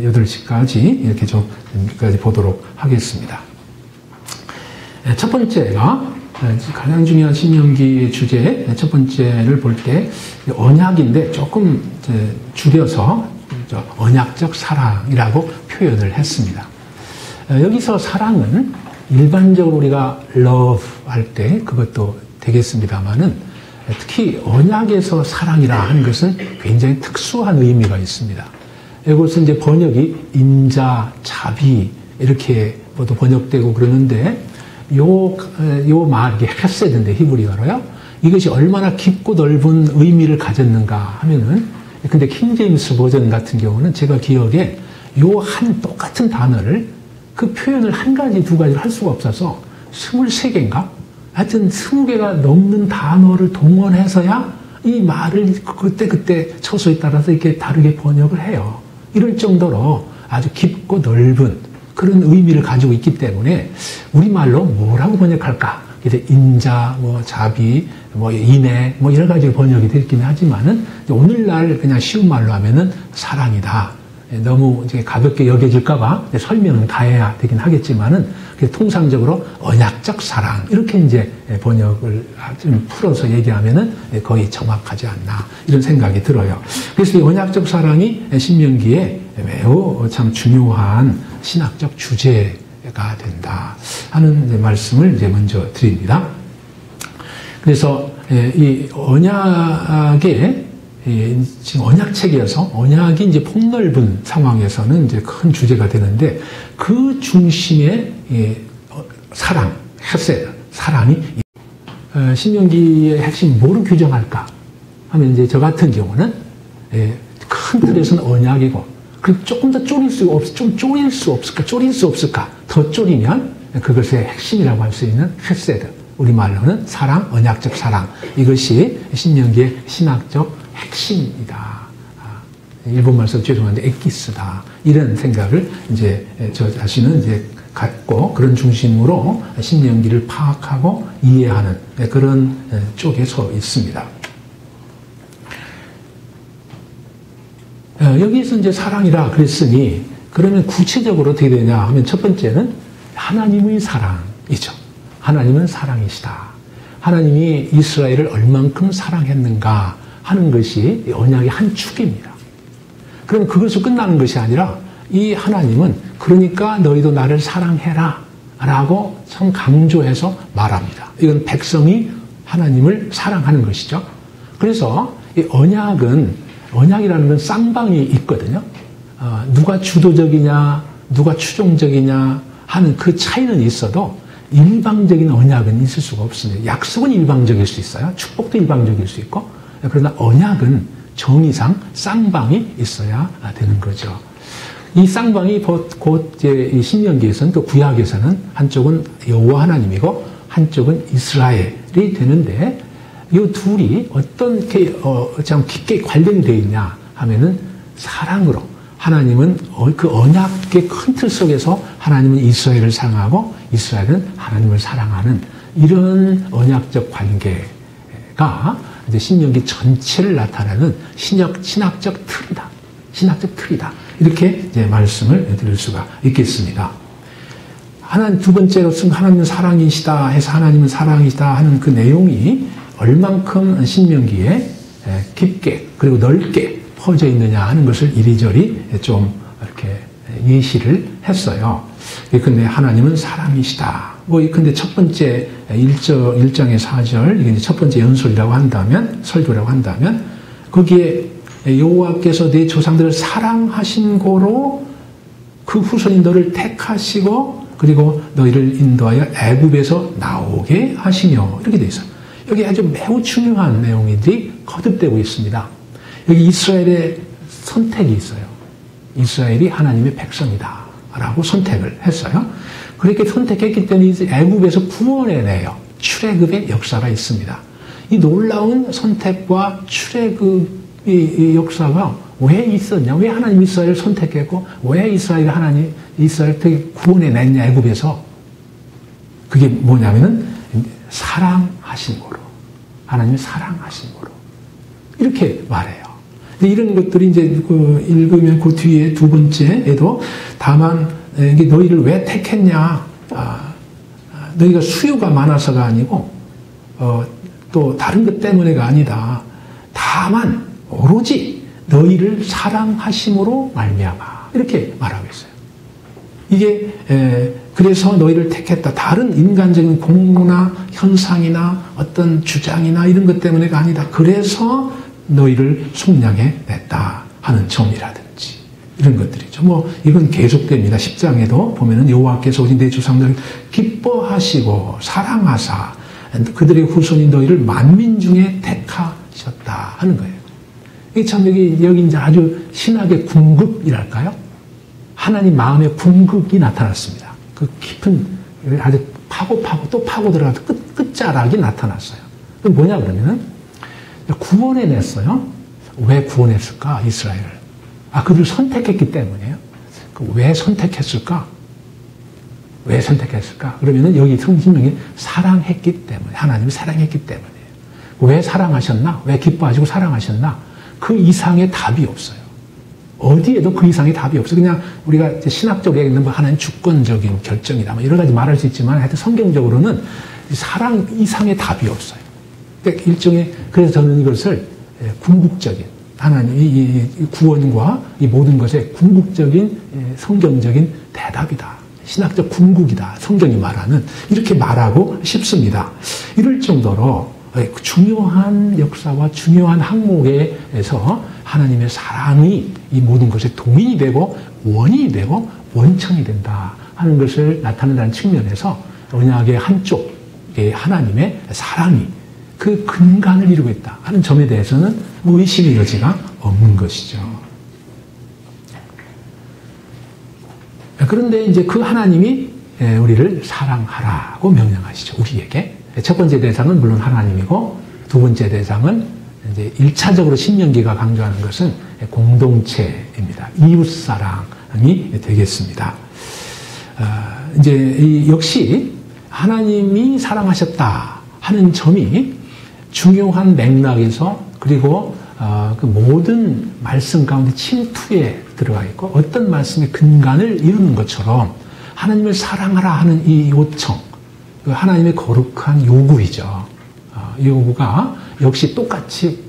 8시까지 이렇게 좀 여기까지 보도록 하겠습니다. 첫 번째가 가장 중요한 신명기의 주제 첫 번째를 볼 때 언약인데 조금 줄여서 언약적 사랑이라고 표현을 했습니다. 여기서 사랑은 일반적으로 우리가 love 할 때 그것도 되겠습니다만은 특히 언약에서 사랑이라 하는 것은 굉장히 특수한 의미가 있습니다. 이것은 이제 번역이 인자, 자비 이렇게 모두 번역되고 그러는데 요 말, 이게 헤세드인데 히브리어로요. 이것이 얼마나 깊고 넓은 의미를 가졌는가 하면은 근데 킹제임스 버전 같은 경우는 제가 기억에 요 한 똑같은 단어를 그 표현을 한 가지 두 가지를 할 수가 없어서 23개인가? 하여튼 20개가 넘는 단어를 동원해서야 이 말을 그때 처소에 따라서 이렇게 다르게 번역을 해요. 이럴 정도로 아주 깊고 넓은 그런 의미를 가지고 있기 때문에 우리말로 뭐라고 번역할까? 인자, 자비, 인애, 여러 가지로 번역이 되긴 하지만은 오늘날 그냥 쉬운 말로 하면은 사랑이다. 너무 이제 가볍게 여겨질까봐 설명은 다 해야 되긴 하겠지만은 통상적으로 언약적 사랑 이렇게 이제 번역을 좀 풀어서 얘기하면은 거의 정확하지 않나 이런 생각이 들어요. 그래서 이 언약적 사랑이 신명기에 매우 참 중요한 신학적 주제가 된다 하는 말씀을 이제 먼저 드립니다. 그래서 이 언약의 지금 언약책이어서 언약이 이제 폭넓은 상황에서는 이제 큰 주제가 되는데 그 중심에 사랑, 헤세드, 사랑이 신명기의 핵심 뭐로 규정할까 하면 이제 저 같은 경우는 큰 틀에서는 언약이고 그리고 조금 더 좀 쪼일 수 없을까 더 쪼리면 그것의 핵심이라고 할 수 있는 헤세드, 우리말로는 사랑, 언약적 사랑, 이것이 신명기의 신학적 핵심이다. 일본말서 죄송한데 에키스다. 이런 생각을 이제 저 자신은 이제 갖고 그런 중심으로 신명기를 파악하고 이해하는 그런 쪽에 서 있습니다. 여기에서 이제 사랑이라 그랬으니 그러면 구체적으로 어떻게 되냐 하면 첫 번째는 하나님의 사랑이죠. 하나님은 사랑이시다. 하나님이 이스라엘을 얼만큼 사랑했는가 하는 것이 언약의 한 축입니다. 그럼 그것으로 끝나는 것이 아니라 이 하나님은 그러니까 너희도 나를 사랑해라 라고 참 강조해서 말합니다. 이건 백성이 하나님을 사랑하는 것이죠. 그래서 이 언약이라는 건 쌍방이 있거든요. 누가 주도적이냐 누가 추종적이냐 하는 그 차이는 있어도 일방적인 언약은 있을 수가 없습니다. 약속은 일방적일 수 있어요. 축복도 일방적일 수 있고 그러나 언약은 정의상 쌍방이 있어야 되는 거죠. 이 쌍방이 곧 이제 신명기에서는 또 구약에서는 한쪽은 여호와 하나님이고 한쪽은 이스라엘이 되는데 이 둘이 어떻게 참 깊게 관련되어 있냐 하면은 사랑으로 하나님은 그 언약의 큰 틀 속에서 하나님은 이스라엘을 사랑하고 이스라엘은 하나님을 사랑하는 이런 언약적 관계가 이제 신명기 전체를 나타내는 신학적 틀이다. 신학적 틀이다. 이렇게 이제 말씀을 드릴 수가 있겠습니다. 하나님 두 번째로 쓴 하나님은 사랑이시다 해서 하나님은 사랑이시다 하는 그 내용이 얼만큼 신명기에 깊게 그리고 넓게 퍼져 있느냐 하는 것을 이리저리 좀 이렇게 예시를 했어요. 근데 하나님은 사랑이시다. 근데 첫 번째 1장의 4절, 이게 첫 번째 연설이라고 한다면, 설교라고 한다면, 거기에 여호와께서 네 조상들을 사랑하신 고로 그 후손인 너를 택하시고, 그리고 너희를 인도하여 애굽에서 나오게 하시며, 이렇게 돼 있어요. 여기 아주 매우 중요한 내용들이 거듭되고 있습니다. 여기 이스라엘의 선택이 있어요. 이스라엘이 하나님의 백성이다. 라고 선택을 했어요. 그렇게 선택했기 때문에 이제 애굽에서 구원해내요. 출애굽의 역사가 있습니다. 이 놀라운 선택과 출애굽의 역사가 왜 있었냐? 왜 하나님 이스라엘을 선택했고 왜 이스라엘 특히 구원해냈냐 애굽에서? 그게 뭐냐면은 사랑하신 거로, 하나님이 사랑하신 거로 이렇게 말해요. 이런 것들이 이제 읽으면 그 뒤에 두 번째에도 다만 이게 너희를 왜 택했냐? 너희가 수요가 많아서가 아니고 또 다른 것 때문에가 아니다. 다만 오로지 너희를 사랑하심으로 말미암아 이렇게 말하고 있어요. 이게 그래서 너희를 택했다. 다른 인간적인 공로나 현상이나 어떤 주장이나 이런 것 때문에가 아니다. 그래서 너희를 속량해 냈다 하는 점이라든지 이런 것들이죠. 이건 계속됩니다. 10장에도 보면은 여호와께서 오직 내 조상들을 기뻐하시고 사랑하사 그들의 후손인 너희를 만민 중에 택하셨다 하는 거예요. 이게 참 여기 이제 아주 신학의 궁극이랄까요? 하나님 마음의 궁극이 나타났습니다. 그 깊은 아주 파고 또 파고 들어가서 끝자락이 나타났어요. 그 뭐냐 그러면은 구원해냈어요. 왜 구원했을까? 이스라엘을. 그들을 선택했기 때문이에요. 왜 선택했을까? 왜 선택했을까? 그러면은 여기 성신명이 사랑했기 때문에, 하나님이 사랑했기 때문이에요. 왜 사랑하셨나? 왜 기뻐하시고 사랑하셨나? 그 이상의 답이 없어요. 어디에도 그 이상의 답이 없어요. 그냥 우리가 신학적으로 얘기하는 하나님 주권적인 결정이다. 여러 가지 말할 수 있지만 하여튼 성경적으로는 사랑 이상의 답이 없어요. 그래서 저는 이것을 궁극적인 하나님 이 구원과 이 모든 것의 궁극적인 성경적인 대답이다. 신학적 궁극이다. 성경이 말하는 이렇게 말하고 싶습니다. 이럴 정도로 중요한 역사와 중요한 항목에서 하나님의 사랑이 이 모든 것에 동인이 되고 원인이 되고 원천이 된다 하는 것을 나타낸다는 측면에서 언약의 한쪽에 하나님의 사랑이 그 근간을 이루고 있다 하는 점에 대해서는 의심의 여지가 없는 것이죠. 그런데 이제 그 하나님이 우리를 사랑하라고 명령하시죠. 우리에게. 첫 번째 대상은 물론 하나님이고 두 번째 대상은 이제 1차적으로 신명기가 강조하는 것은 공동체입니다. 이웃사랑이 되겠습니다. 이제 역시 하나님이 사랑하셨다 하는 점이 중요한 맥락에서 그리고 그 모든 말씀 가운데 침투에 들어가 있고 어떤 말씀의 근간을 이루는 것처럼 하나님을 사랑하라 하는 이 요청, 하나님의 거룩한 요구이죠. 이 요구가 역시 똑같이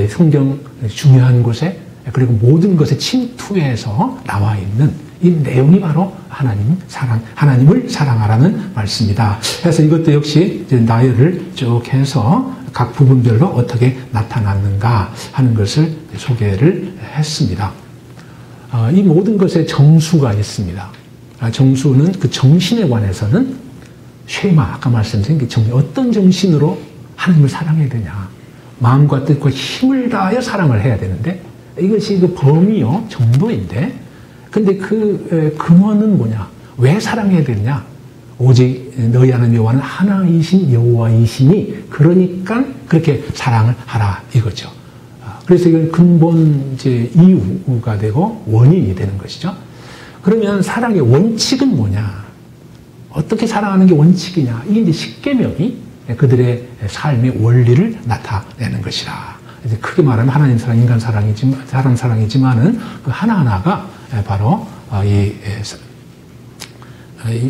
성경 중요한 곳에 그리고 모든 것에 침투해서 나와 있는 이 내용이 바로 하나님을 사랑하라는 말씀이다. 그래서 이것도 역시 이제 나열을 쭉 해서 각 부분별로 어떻게 나타났는가 하는 것을 소개를 했습니다. 이 모든 것에 정수가 있습니다. 정수는 그 정신에 관해서는 쉐마, 아까 말씀드린 그 어떤 정신으로 하나님을 사랑해야 되냐. 마음과 뜻과 힘을 다하여 사랑을 해야 되는데 이것이 그 범위요, 정도인데 근데 그 근원은 뭐냐? 왜 사랑해야 되느냐? 오직 너희 하나님 여호와는 하나이신 여호와이시니 그러니까 그렇게 사랑을 하라 이거죠. 그래서 이건 근본 이제 이유가 되고 원인이 되는 것이죠. 그러면 사랑의 원칙은 뭐냐? 어떻게 사랑하는 게 원칙이냐? 이게 이제 십계명이 그들의 삶의 원리를 나타내는 것이라. 이제 크게 말하면 하나님 사랑, 인간 사랑이지만, 사람 사랑이지만은 그 하나하나가 바로 이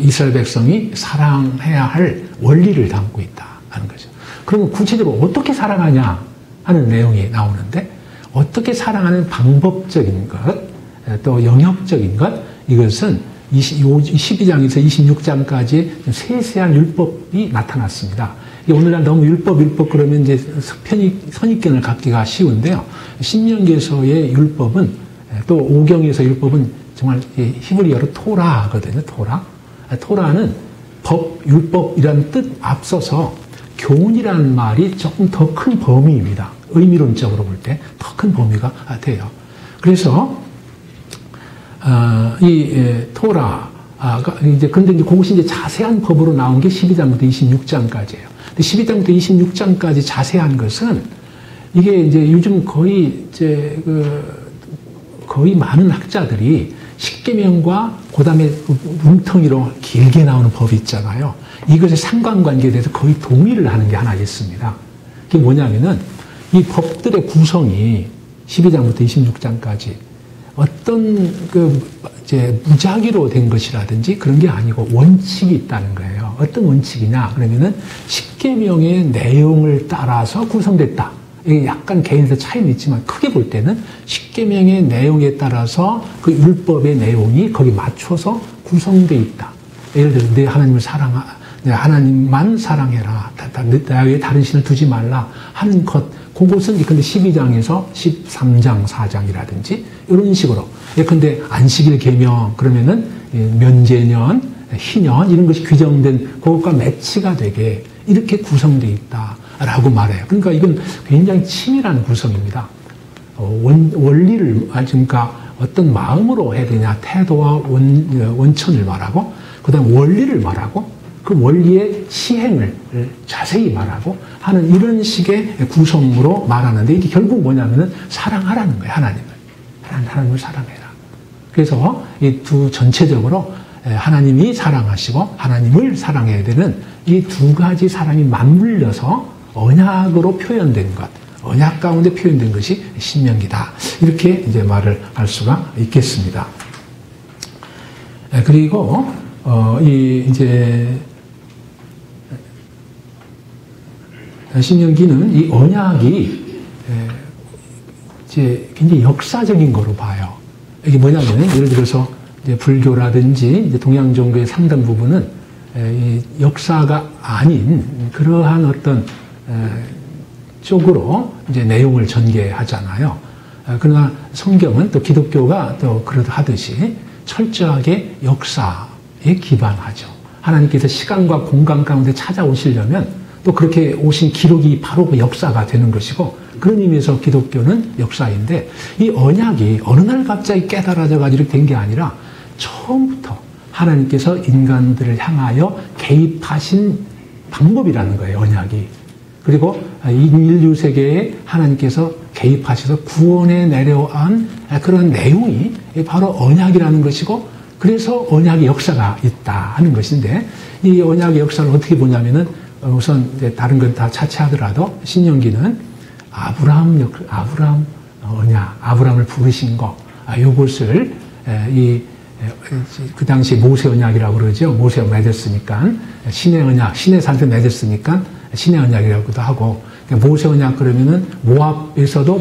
이스라엘 백성이 사랑해야 할 원리를 담고 있다 하는 거죠. 그러면 구체적으로 어떻게 사랑하냐 하는 내용이 나오는데 어떻게 사랑하는 방법적인 것, 또 영역적인 것, 이것은 12장에서 26장까지 세세한 율법이 나타났습니다. 오늘날 너무 율법 그러면 이제 선입견을 갖기가 쉬운데요. 신명기에서의 율법은 또 오경에서 율법은 정말 히브리어로 토라거든요. 토라는 법, 율법이라는 뜻 앞서서 교훈이라는 말이 조금 더 큰 범위입니다. 의미론적으로 볼 때 더 큰 범위가 돼요. 그래서 이 토라가 이제 근데 그것이 이제 자세한 법으로 나온 게 12장부터 26장까지예요. 12장부터 26장까지 자세한 것은 이게 이제 요즘 거의 이제 거의 많은 학자들이 십계명과 그다음에 뭉텅이로 길게 나오는 법이 있잖아요. 이것의 상관관계에 대해서 거의 동의를 하는 게 하나 있습니다. 그게 뭐냐면은 이 법들의 구성이 12장부터 26장까지 어떤 이제 무작위로 된 것이라든지 그런 게 아니고 원칙이 있다는 거예요. 어떤 원칙이냐? 그러면은 십계명의 내용을 따라서 구성됐다. 이게 약간 개인에서 차이는 있지만 크게 볼 때는 십계명의 내용에 따라서 그 율법의 내용이 거기 맞춰서 구성되어 있다. 예를 들어서 내 하나님을 하나님만 사랑해라. 나 외에 다른 신을 두지 말라 하는 것. 그것은 근데 12장에서 13장, 4장이라든지 이런 식으로. 근데 안식일 계명 그러면은 면제년, 희년 이런 것이 규정된 그것과 매치가 되게 이렇게 구성되어 있다라고 말해요. 그러니까 이건 굉장히 치밀한 구성입니다. 원리를 그러니까 어떤 마음으로 해야 되냐 태도와 원천을 말하고 그다음 원리를 말하고 그 원리의 시행을 자세히 말하고 하는 이런 식의 구성으로 말하는데 이게 결국 뭐냐면은 사랑하라는 거예요. 하나님을 사랑해라. 그래서 이 두 전체적으로 하나님이 사랑하시고 하나님을 사랑해야 되는 이 두 가지 사랑이 맞물려서 언약으로 표현된 것, 언약 가운데 표현된 것이 신명기다. 이렇게 이제 말을 할 수가 있겠습니다. 그리고 이제 신명기는 이 언약이 이제 굉장히 역사적인 거로 봐요. 이게 뭐냐면 예를 들어서 이제 불교라든지 이제 동양 종교의 상당 부분은 이 역사가 아닌 그러한 어떤 쪽으로 이제 내용을 전개하잖아요. 그러나 성경은 또 기독교가 또 그러하듯이 철저하게 역사에 기반하죠. 하나님께서 시간과 공간 가운데 찾아오시려면 또 그렇게 오신 기록이 바로 그 역사가 되는 것이고, 그런 의미에서 기독교는 역사인데, 이 언약이 어느 날 갑자기 깨달아져가지고 된 게 아니라 처음부터 하나님께서 인간들을 향하여 개입하신 방법이라는 거예요, 언약이. 그리고 인류 세계에 하나님께서 개입하셔서 구원에 내려온 그런 내용이 바로 언약이라는 것이고, 그래서 언약의 역사가 있다 하는 것인데, 이 언약의 역사를 어떻게 보냐면은 우선 다른 건 다 차치하더라도 신명기는 아브라함 언약, 아브라함을 부르신 거, 요것을 그 당시 모세 언약이라고 그러죠. 모세가 맺었으니까 신의 언약, 신의 산에서 맺었으니까 신의 언약이라고도 하고, 모세 언약 그러면은 모압에서도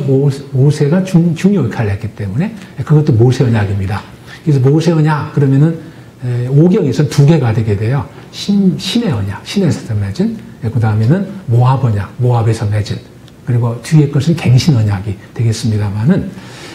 모세가 중요 역할을 했기 때문에 그것도 모세 언약입니다. 그래서 모세 언약 그러면은 오경에서 두 개가 되게 돼요. 신의 언약, 신에서 맺은, 그 다음에는 모압 언약, 모압에서 맺은, 그리고 뒤에 것은 갱신 언약이 되겠습니다만은,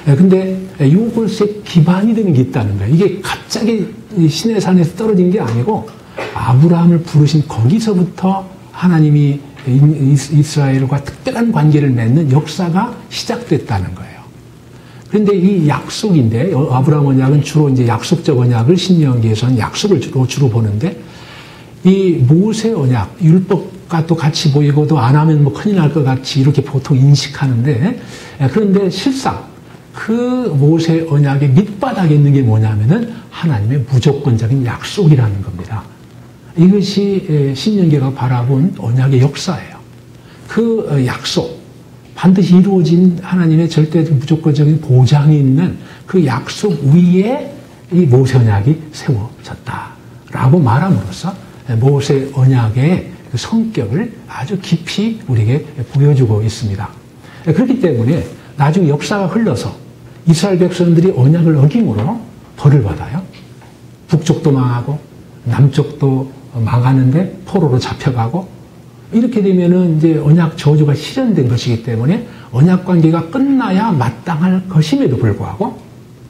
근데 이것에 기반이 되는 게 있다는 거예요. 이게 갑자기 신의 산에서 떨어진 게 아니고 아브라함을 부르신 거기서부터 하나님이 이스라엘과 특별한 관계를 맺는 역사가 시작됐다는 거예요. 그런데 이 약속인데, 아브라함 언약은 주로 이제 약속적 언약을 신명기에서는 약속을 주로 보는데, 이 모세 언약, 율법과 또 같이 보이고도 안 하면 뭐 큰일 날 것 같이 이렇게 보통 인식하는데, 그런데 실상 그 모세 언약의 밑바닥에 있는 게 뭐냐면은 하나님의 무조건적인 약속이라는 겁니다. 이것이 신명기가 바라본 언약의 역사예요. 그 약속, 반드시 이루어진 하나님의 절대적 무조건적인 보장이 있는 그 약속 위에 이 모세 언약이 세워졌다라고 말함으로써 모세 언약의 그 성격을 아주 깊이 우리에게 보여주고 있습니다. 그렇기 때문에 나중에 역사가 흘러서 이스라엘 백성들이 언약을 어김으로 벌을 받아요. 북쪽도 망하고 남쪽도 망하는데 포로로 잡혀가고, 이렇게 되면은 이제 언약 저주가 실현된 것이기 때문에 언약 관계가 끝나야 마땅할 것임에도 불구하고,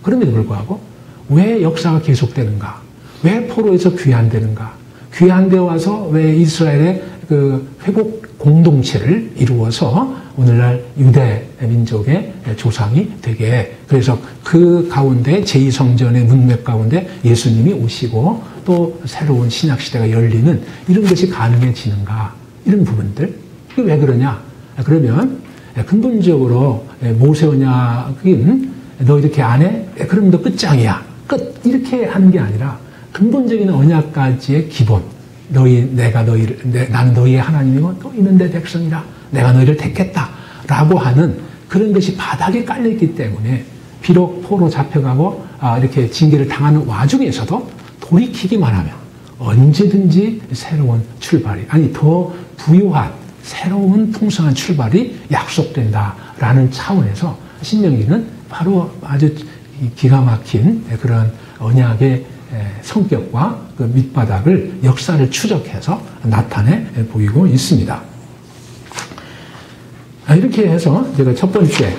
그럼에도 불구하고 왜 역사가 계속되는가? 왜 포로에서 귀환되는가? 귀환되어 와서 왜 이스라엘의 그 회복 공동체를 이루어서 오늘날 유대 민족의 조상이 되게, 그래서 그 가운데 제2성전의 문맥 가운데 예수님이 오시고 또 새로운 신약 시대가 열리는 이런 것이 가능해지는가? 이런 부분들. 이게 왜 그러냐? 그러면 근본적으로 모세 언약은 너 이렇게 안 해? 그럼 너 끝장이야. 끝. 이렇게 하는 게 아니라 근본적인 언약까지의 기본. 나는 너희의 하나님이고 너희는 내 백성이라. 내가 너희를 택했다. 라고 하는 그런 것이 바닥에 깔려있기 때문에 비록 포로 잡혀가고 이렇게 징계를 당하는 와중에서도 돌이키기만 하면 언제든지 새로운 출발이, 아니 더 부유한 새로운 풍성한 출발이 약속된다라는 차원에서 신명기는 바로 아주 기가 막힌 그런 언약의 성격과 그 밑바닥을, 역사를 추적해서 나타내 보이고 있습니다. 이렇게 해서 제가 첫 번째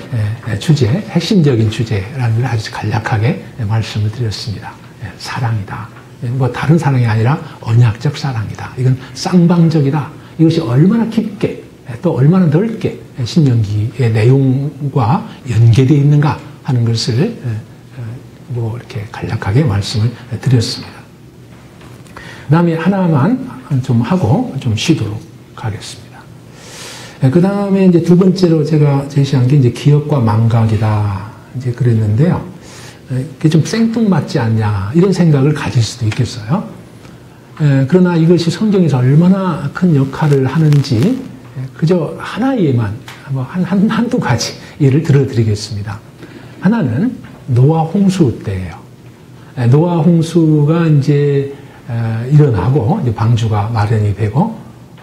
주제, 핵심적인 주제라는 걸 아주 간략하게 말씀을 드렸습니다. 사랑이다. 뭐 다른 사랑이 아니라 언약적 사랑이다. 이건 쌍방적이다. 이것이 얼마나 깊게 또 얼마나 넓게 신명기의 내용과 연계되어 있는가 하는 것을 뭐 이렇게 간략하게 말씀을 드렸습니다. 그 다음에 하나만 좀 하고 좀 쉬도록 하겠습니다. 그 다음에 이제 두 번째로 제가 제시한 게 이제 기억과 망각이다. 이제 그랬는데요. 그게 좀 생뚱맞지 않냐. 이런 생각을 가질 수도 있겠어요. 그러나 이것이 성경에서 얼마나 큰 역할을 하는지 그저 하나에만 한두 가지 예를 들어드리겠습니다. 하나는 노아 홍수 때예요. 노아 홍수가 이제 일어나고 이제 방주가 마련이 되고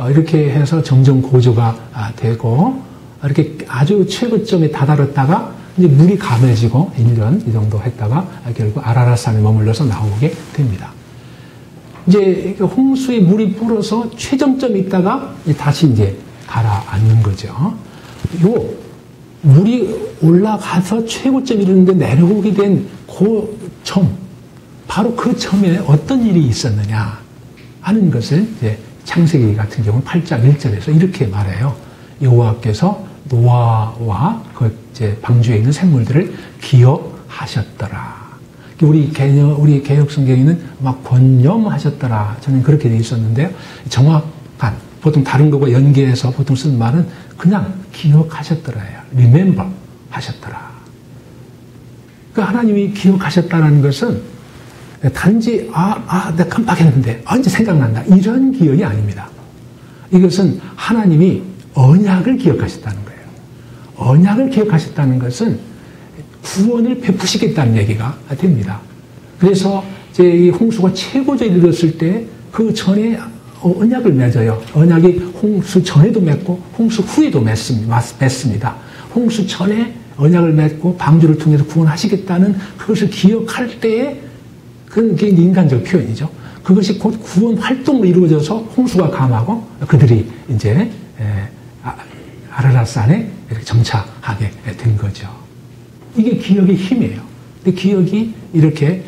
이렇게 해서 점점 고조가 되고 이렇게 아주 최고점에 다다랐다가 이제 물이 감해지고 1년 이 정도 했다가 결국 아라랏산에 머물러서 나오게 됩니다. 이제 홍수에 물이 불어서 최정점에 있다가 다시 이제 가라앉는 거죠. 요 물이 올라가서 최고점 이르는데 내려오게 된 그 점, 바로 그 점에 어떤 일이 있었느냐 하는 것을 이제 창세기 같은 경우는 8장 1절에서 이렇게 말해요. 여호와께서 노아와 그 이제 방주에 있는 생물들을 기억하셨더라. 우리 개혁 성경에는 막 권념하셨더라. 저는 그렇게 돼 있었는데요. 정확한 보통 다른 것과 연계해서 보통 쓰는 말은 그냥 기억하셨더라예요. remember 하셨더라. 그러니까 하나님이 기억하셨다는 것은 단지 내가 깜빡했는데 이제 생각난다. 이런 기억이 아닙니다. 이것은 하나님이 언약을 기억하셨다는 거예요. 언약을 기억하셨다는 것은 구원을 베푸시겠다는 얘기가 됩니다. 그래서 이제 이 홍수가 최고조에 이르렀을 때 그 전에 언약을 맺어요. 언약이 홍수 전에도 맺고 홍수 후에도 맺습니다. 홍수 전에 언약을 맺고 방주를 통해서 구원하시겠다는 그것을 기억할 때에 그게 인간적 표현이죠. 그것이 곧 구원 활동으로 이루어져서 홍수가 감하고 그들이 이제 아라랏산에 이렇게 정착하게 된 거죠. 이게 기억의 힘이에요. 근데 기억이 이렇게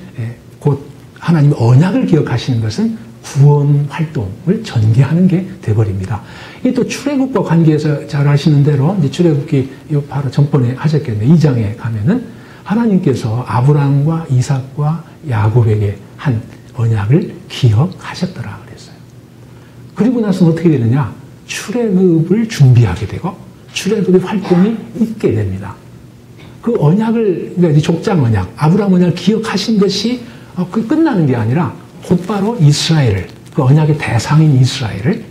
곧 하나님의 언약을 기억하시는 것은 구원 활동을 전개하는 게 돼버립니다. 이게 또 출애굽과 관계해서 잘 아시는 대로 이제 출애굽기 바로 전번에 하셨겠네요. 2장에 가면은 하나님께서 아브라함과 이삭과 야곱에게 한 언약을 기억하셨더라 그랬어요. 그리고 나서 어떻게 되느냐? 출애굽을 준비하게 되고 출애굽의 활동이 있게 됩니다. 그 언약을, 그러니까 족장 언약, 아브라함 언약을 기억하신 것이 그 끝나는 게 아니라 곧바로 이스라엘을, 그 언약의 대상인 이스라엘을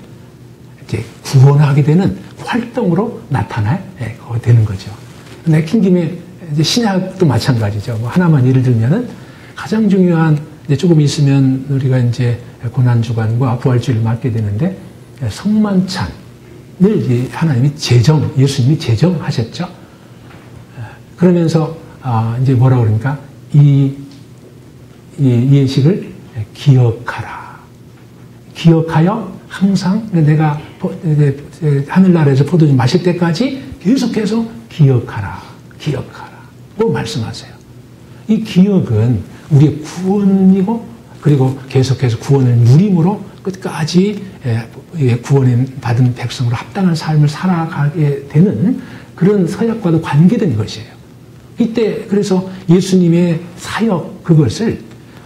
이제 구원하게 되는 활동으로 나타나야 되는 거죠. 내킨 김에 이제 신약도 마찬가지죠. 뭐 하나만 예를 들면은 가장 중요한, 이제 조금 있으면 우리가 이제 고난주간과 부활주일을 맞게 되는데 성만찬을 이제 하나님이 예수님이 제정하셨죠. 그러면서 이제 뭐라 그러니까 이 예식을 기억하라. 기억하여 항상 내가 하늘나라에서 포도주 마실 때까지 계속해서 기억하라. 고 말씀하세요. 이 기억은 우리의 구원이고 그리고 계속해서 구원을 누림으로 끝까지 구원 받은 백성으로 합당한 삶을 살아가게 되는 그런 서약과도 관계된 것이에요. 이때 그래서 예수님의 사역 그것을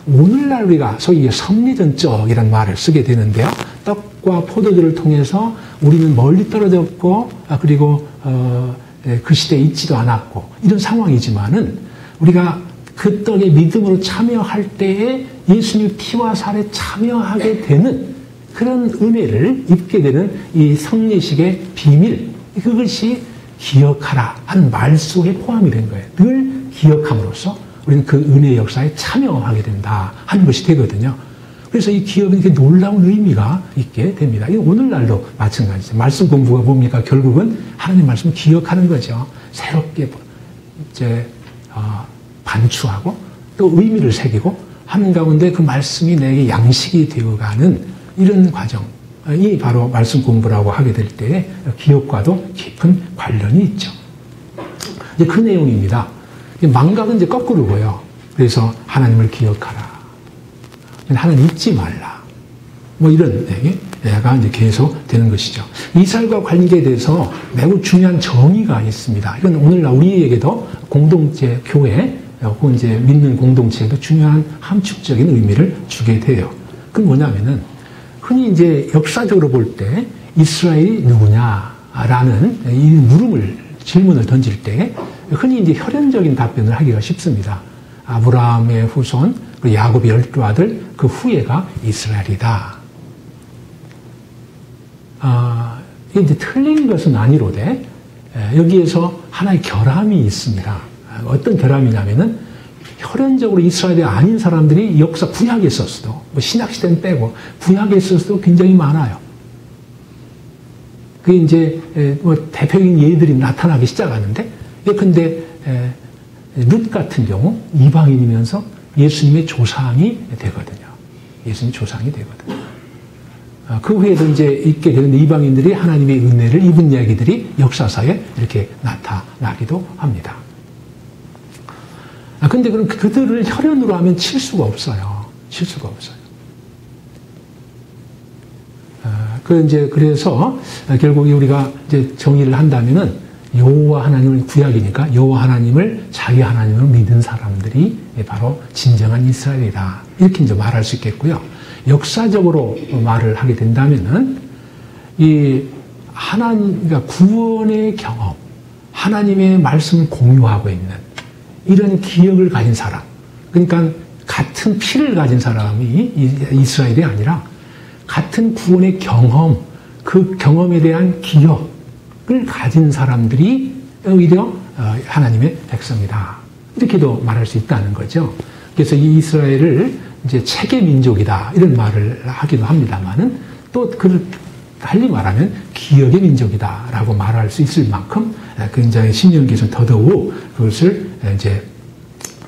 오늘날 우리가 소위 섭리전적이라는 말을 쓰게 되는데요. 떡과 포도주를 통해서 우리는 멀리 떨어졌고 그리고 그 시대에 있지도 않았고 이런 상황이지만은 우리가 그 떡에 믿음으로 참여할 때에 예수님 피와 살에 참여하게 되는 그런 은혜를 입게 되는 이 성례식의 비밀, 그것이 기억하라 하는 말 속에 포함이 된 거예요. 늘 기억함으로써 우리는 그 은혜의 역사에 참여하게 된다 하는 것이 되거든요. 그래서 이 기억은 이렇게 놀라운 의미가 있게 됩니다. 이 오늘날도 마찬가지죠. 말씀 공부가 뭡니까? 결국은 하나님 말씀을 기억하는 거죠. 새롭게 이제 반추하고 또 의미를 새기고 하는 가운데 그 말씀이 내게 양식이 되어가는 이런 과정이 바로 말씀 공부라고 하게 될 때 기억과도 깊은 관련이 있죠. 이제 그 내용입니다. 망각은 이제 거꾸로고요. 그래서 하나님을 기억하라. 하나님 잊지 말라. 뭐 이런 얘기가 이제 계속 되는 것이죠. 이스라엘과 관계돼서 매우 중요한 정의가 있습니다. 이건 오늘날 우리에게도 공동체, 교회, 혹은 이제 믿는 공동체에도 중요한 함축적인 의미를 주게 돼요. 그건 뭐냐면은 흔히 이제 역사적으로 볼 때 이스라엘이 누구냐라는 이 질문을 던질 때 흔히 이제 혈연적인 답변을 하기가 쉽습니다. 아브라함의 후손, 그리고 야곱의 12아들, 그 후예가 이스라엘이다. 이게 이제 틀린 것은 아니로되, 여기에서 하나의 결함이 있습니다. 어떤 결함이냐면은, 혈연적으로 이스라엘이 아닌 사람들이 역사 구약에 있었어도, 뭐 신약시대는 빼고, 구약에 있었어도 굉장히 많아요. 그게 이제, 뭐 대표적인 예들이 나타나기 시작하는데, 근데, 룻 같은 경우, 이방인이면서 예수님의 조상이 되거든요. 예수님의 조상이 되거든요. 그 후에도 이제 있게 되는 이방인들이 하나님의 은혜를 입은 이야기들이 역사사에 이렇게 나타나기도 합니다. 근데 그럼 그들을 혈연으로 하면 칠 수가 없어요. 칠 수가 없어요. 그래서 결국 우리가 이제 정의를 한다면은 여호와 하나님을 구약이니까 여호와 하나님을 자기 하나님으로 믿는 사람들이 바로 진정한 이스라엘이다. 이렇게 이제 말할 수 있겠고요. 역사적으로 말을 하게 된다면은 이 하나님, 그러니까 구원의 경험, 하나님의 말씀을 공유하고 있는 이런 기억을 가진 사람, 그러니까 같은 피를 가진 사람이 이스라엘이 아니라 같은 구원의 경험, 그 경험에 대한 기억을 가진 사람들이 오히려 하나님의 백성이다. 이렇게도 말할 수 있다는 거죠. 그래서 이 이스라엘을 이제 책의 민족이다 이런 말을 하기도 합니다만은 또 달리 말하면 기억의 민족이다라고 말할 수 있을 만큼 굉장히 신명기에서는 더더욱 그것을 이제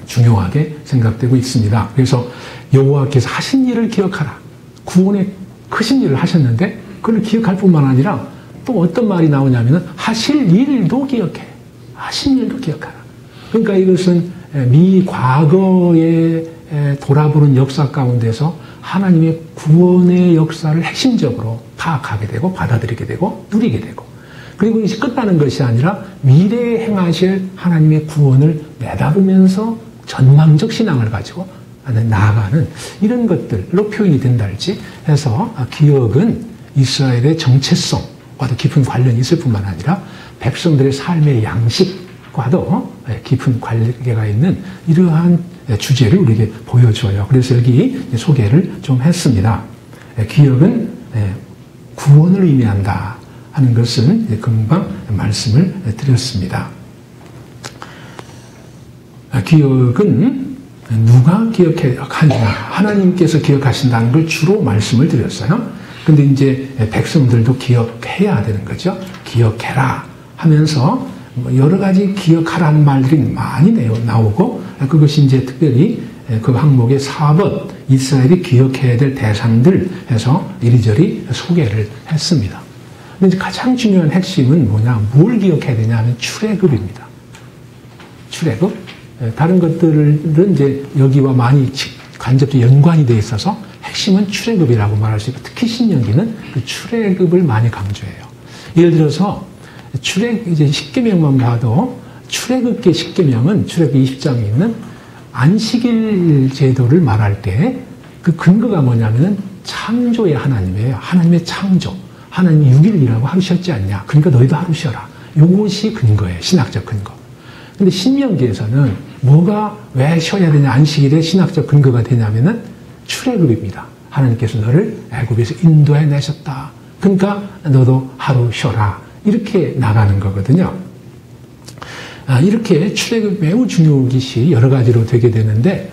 중요하게 생각되고 있습니다. 그래서 여호와께서 하신 일을 기억하라. 구원의 크신 일을 하셨는데 그걸 기억할 뿐만 아니라 또 어떤 말이 나오냐면은 하실 일도 기억해. 하신 일도 기억하라. 그러니까 이것은 과거에 돌아보는 역사 가운데서 하나님의 구원의 역사를 핵심적으로 파악하게 되고 받아들이게 되고 누리게 되고 그리고 이것이 끝나는 것이 아니라 미래에 행하실 하나님의 구원을 내다보면서 전망적 신앙을 가지고 나아가는 이런 것들로 표현이 된다 할지 해서 기억은 이스라엘의 정체성과도 깊은 관련이 있을 뿐만 아니라 백성들의 삶의 양식과도 깊은 관계가 있는 이러한 주제를 우리에게 보여줘요. 그래서 여기 소개를 좀 했습니다. 기억은 구원을 의미한다 하는 것은 금방 말씀을 드렸습니다. 기억은 누가 기억하느냐 하나님께서 기억하신다는 걸 주로 말씀을 드렸어요. 근데 이제 백성들도 기억해야 되는 거죠. 기억해라 하면서 여러 가지 기억하라는 말들이 많이 나오고 그것이 이제 특별히 그 항목의 4번 이스라엘이 기억해야 될 대상들 해서 이리저리 소개를 했습니다. 근데 이제 가장 중요한 핵심은 뭐냐, 뭘 기억해야 되냐 하면 출애굽입니다. 출애굽. 다른 것들은 이제 여기와 많이 간접적으로 연관이 되어 있어서 핵심은 출애굽이라고 말할 수 있고 특히 신명기는 그 출애굽을 많이 강조해요. 예를 들어서 이제 10계명만 봐도 출애굽기 10계명은 출애굽기 20장에 있는 안식일 제도를 말할 때 그 근거가 뭐냐면은 창조의 하나님이에요. 하나님의 창조. 하나님이 6일이라고 하루 쉬었지 않냐. 그러니까 너희도 하루 쉬어라. 이것이 근거예요. 신학적 근거. 근데 신명기에서는 뭐가 왜 쉬어야 되냐 안식일의 신학적 근거가 되냐면은 출애굽입니다. 하나님께서 너를 애굽에서 인도해 내셨다. 그러니까 너도 하루 쉬어라. 이렇게 나가는 거거든요. 이렇게 출애굽 매우 중요한 것이 여러 가지로 되게 되는데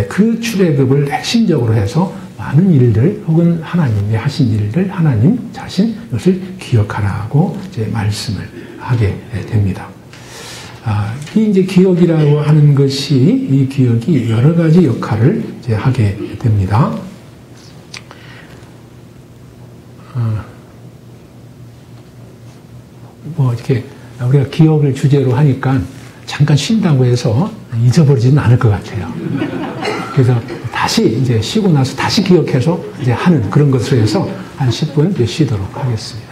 그 출애굽을 핵심적으로 해서 많은 일들 혹은 하나님이 하신 일들 하나님 자신 이것을 기억하라고 이제 말씀을 하게 됩니다. 이 이제 기억이라고 하는 것이 이 기억이 여러 가지 역할을 이제 하게 됩니다. 뭐 이렇게 우리가 기억을 주제로 하니까 잠깐 쉰다고 해서 잊어버리지는 않을 것 같아요. 그래서 다시 이제 쉬고 나서 다시 기억해서 이제 하는 그런 것을 해서 한 10분 쉬도록 하겠습니다.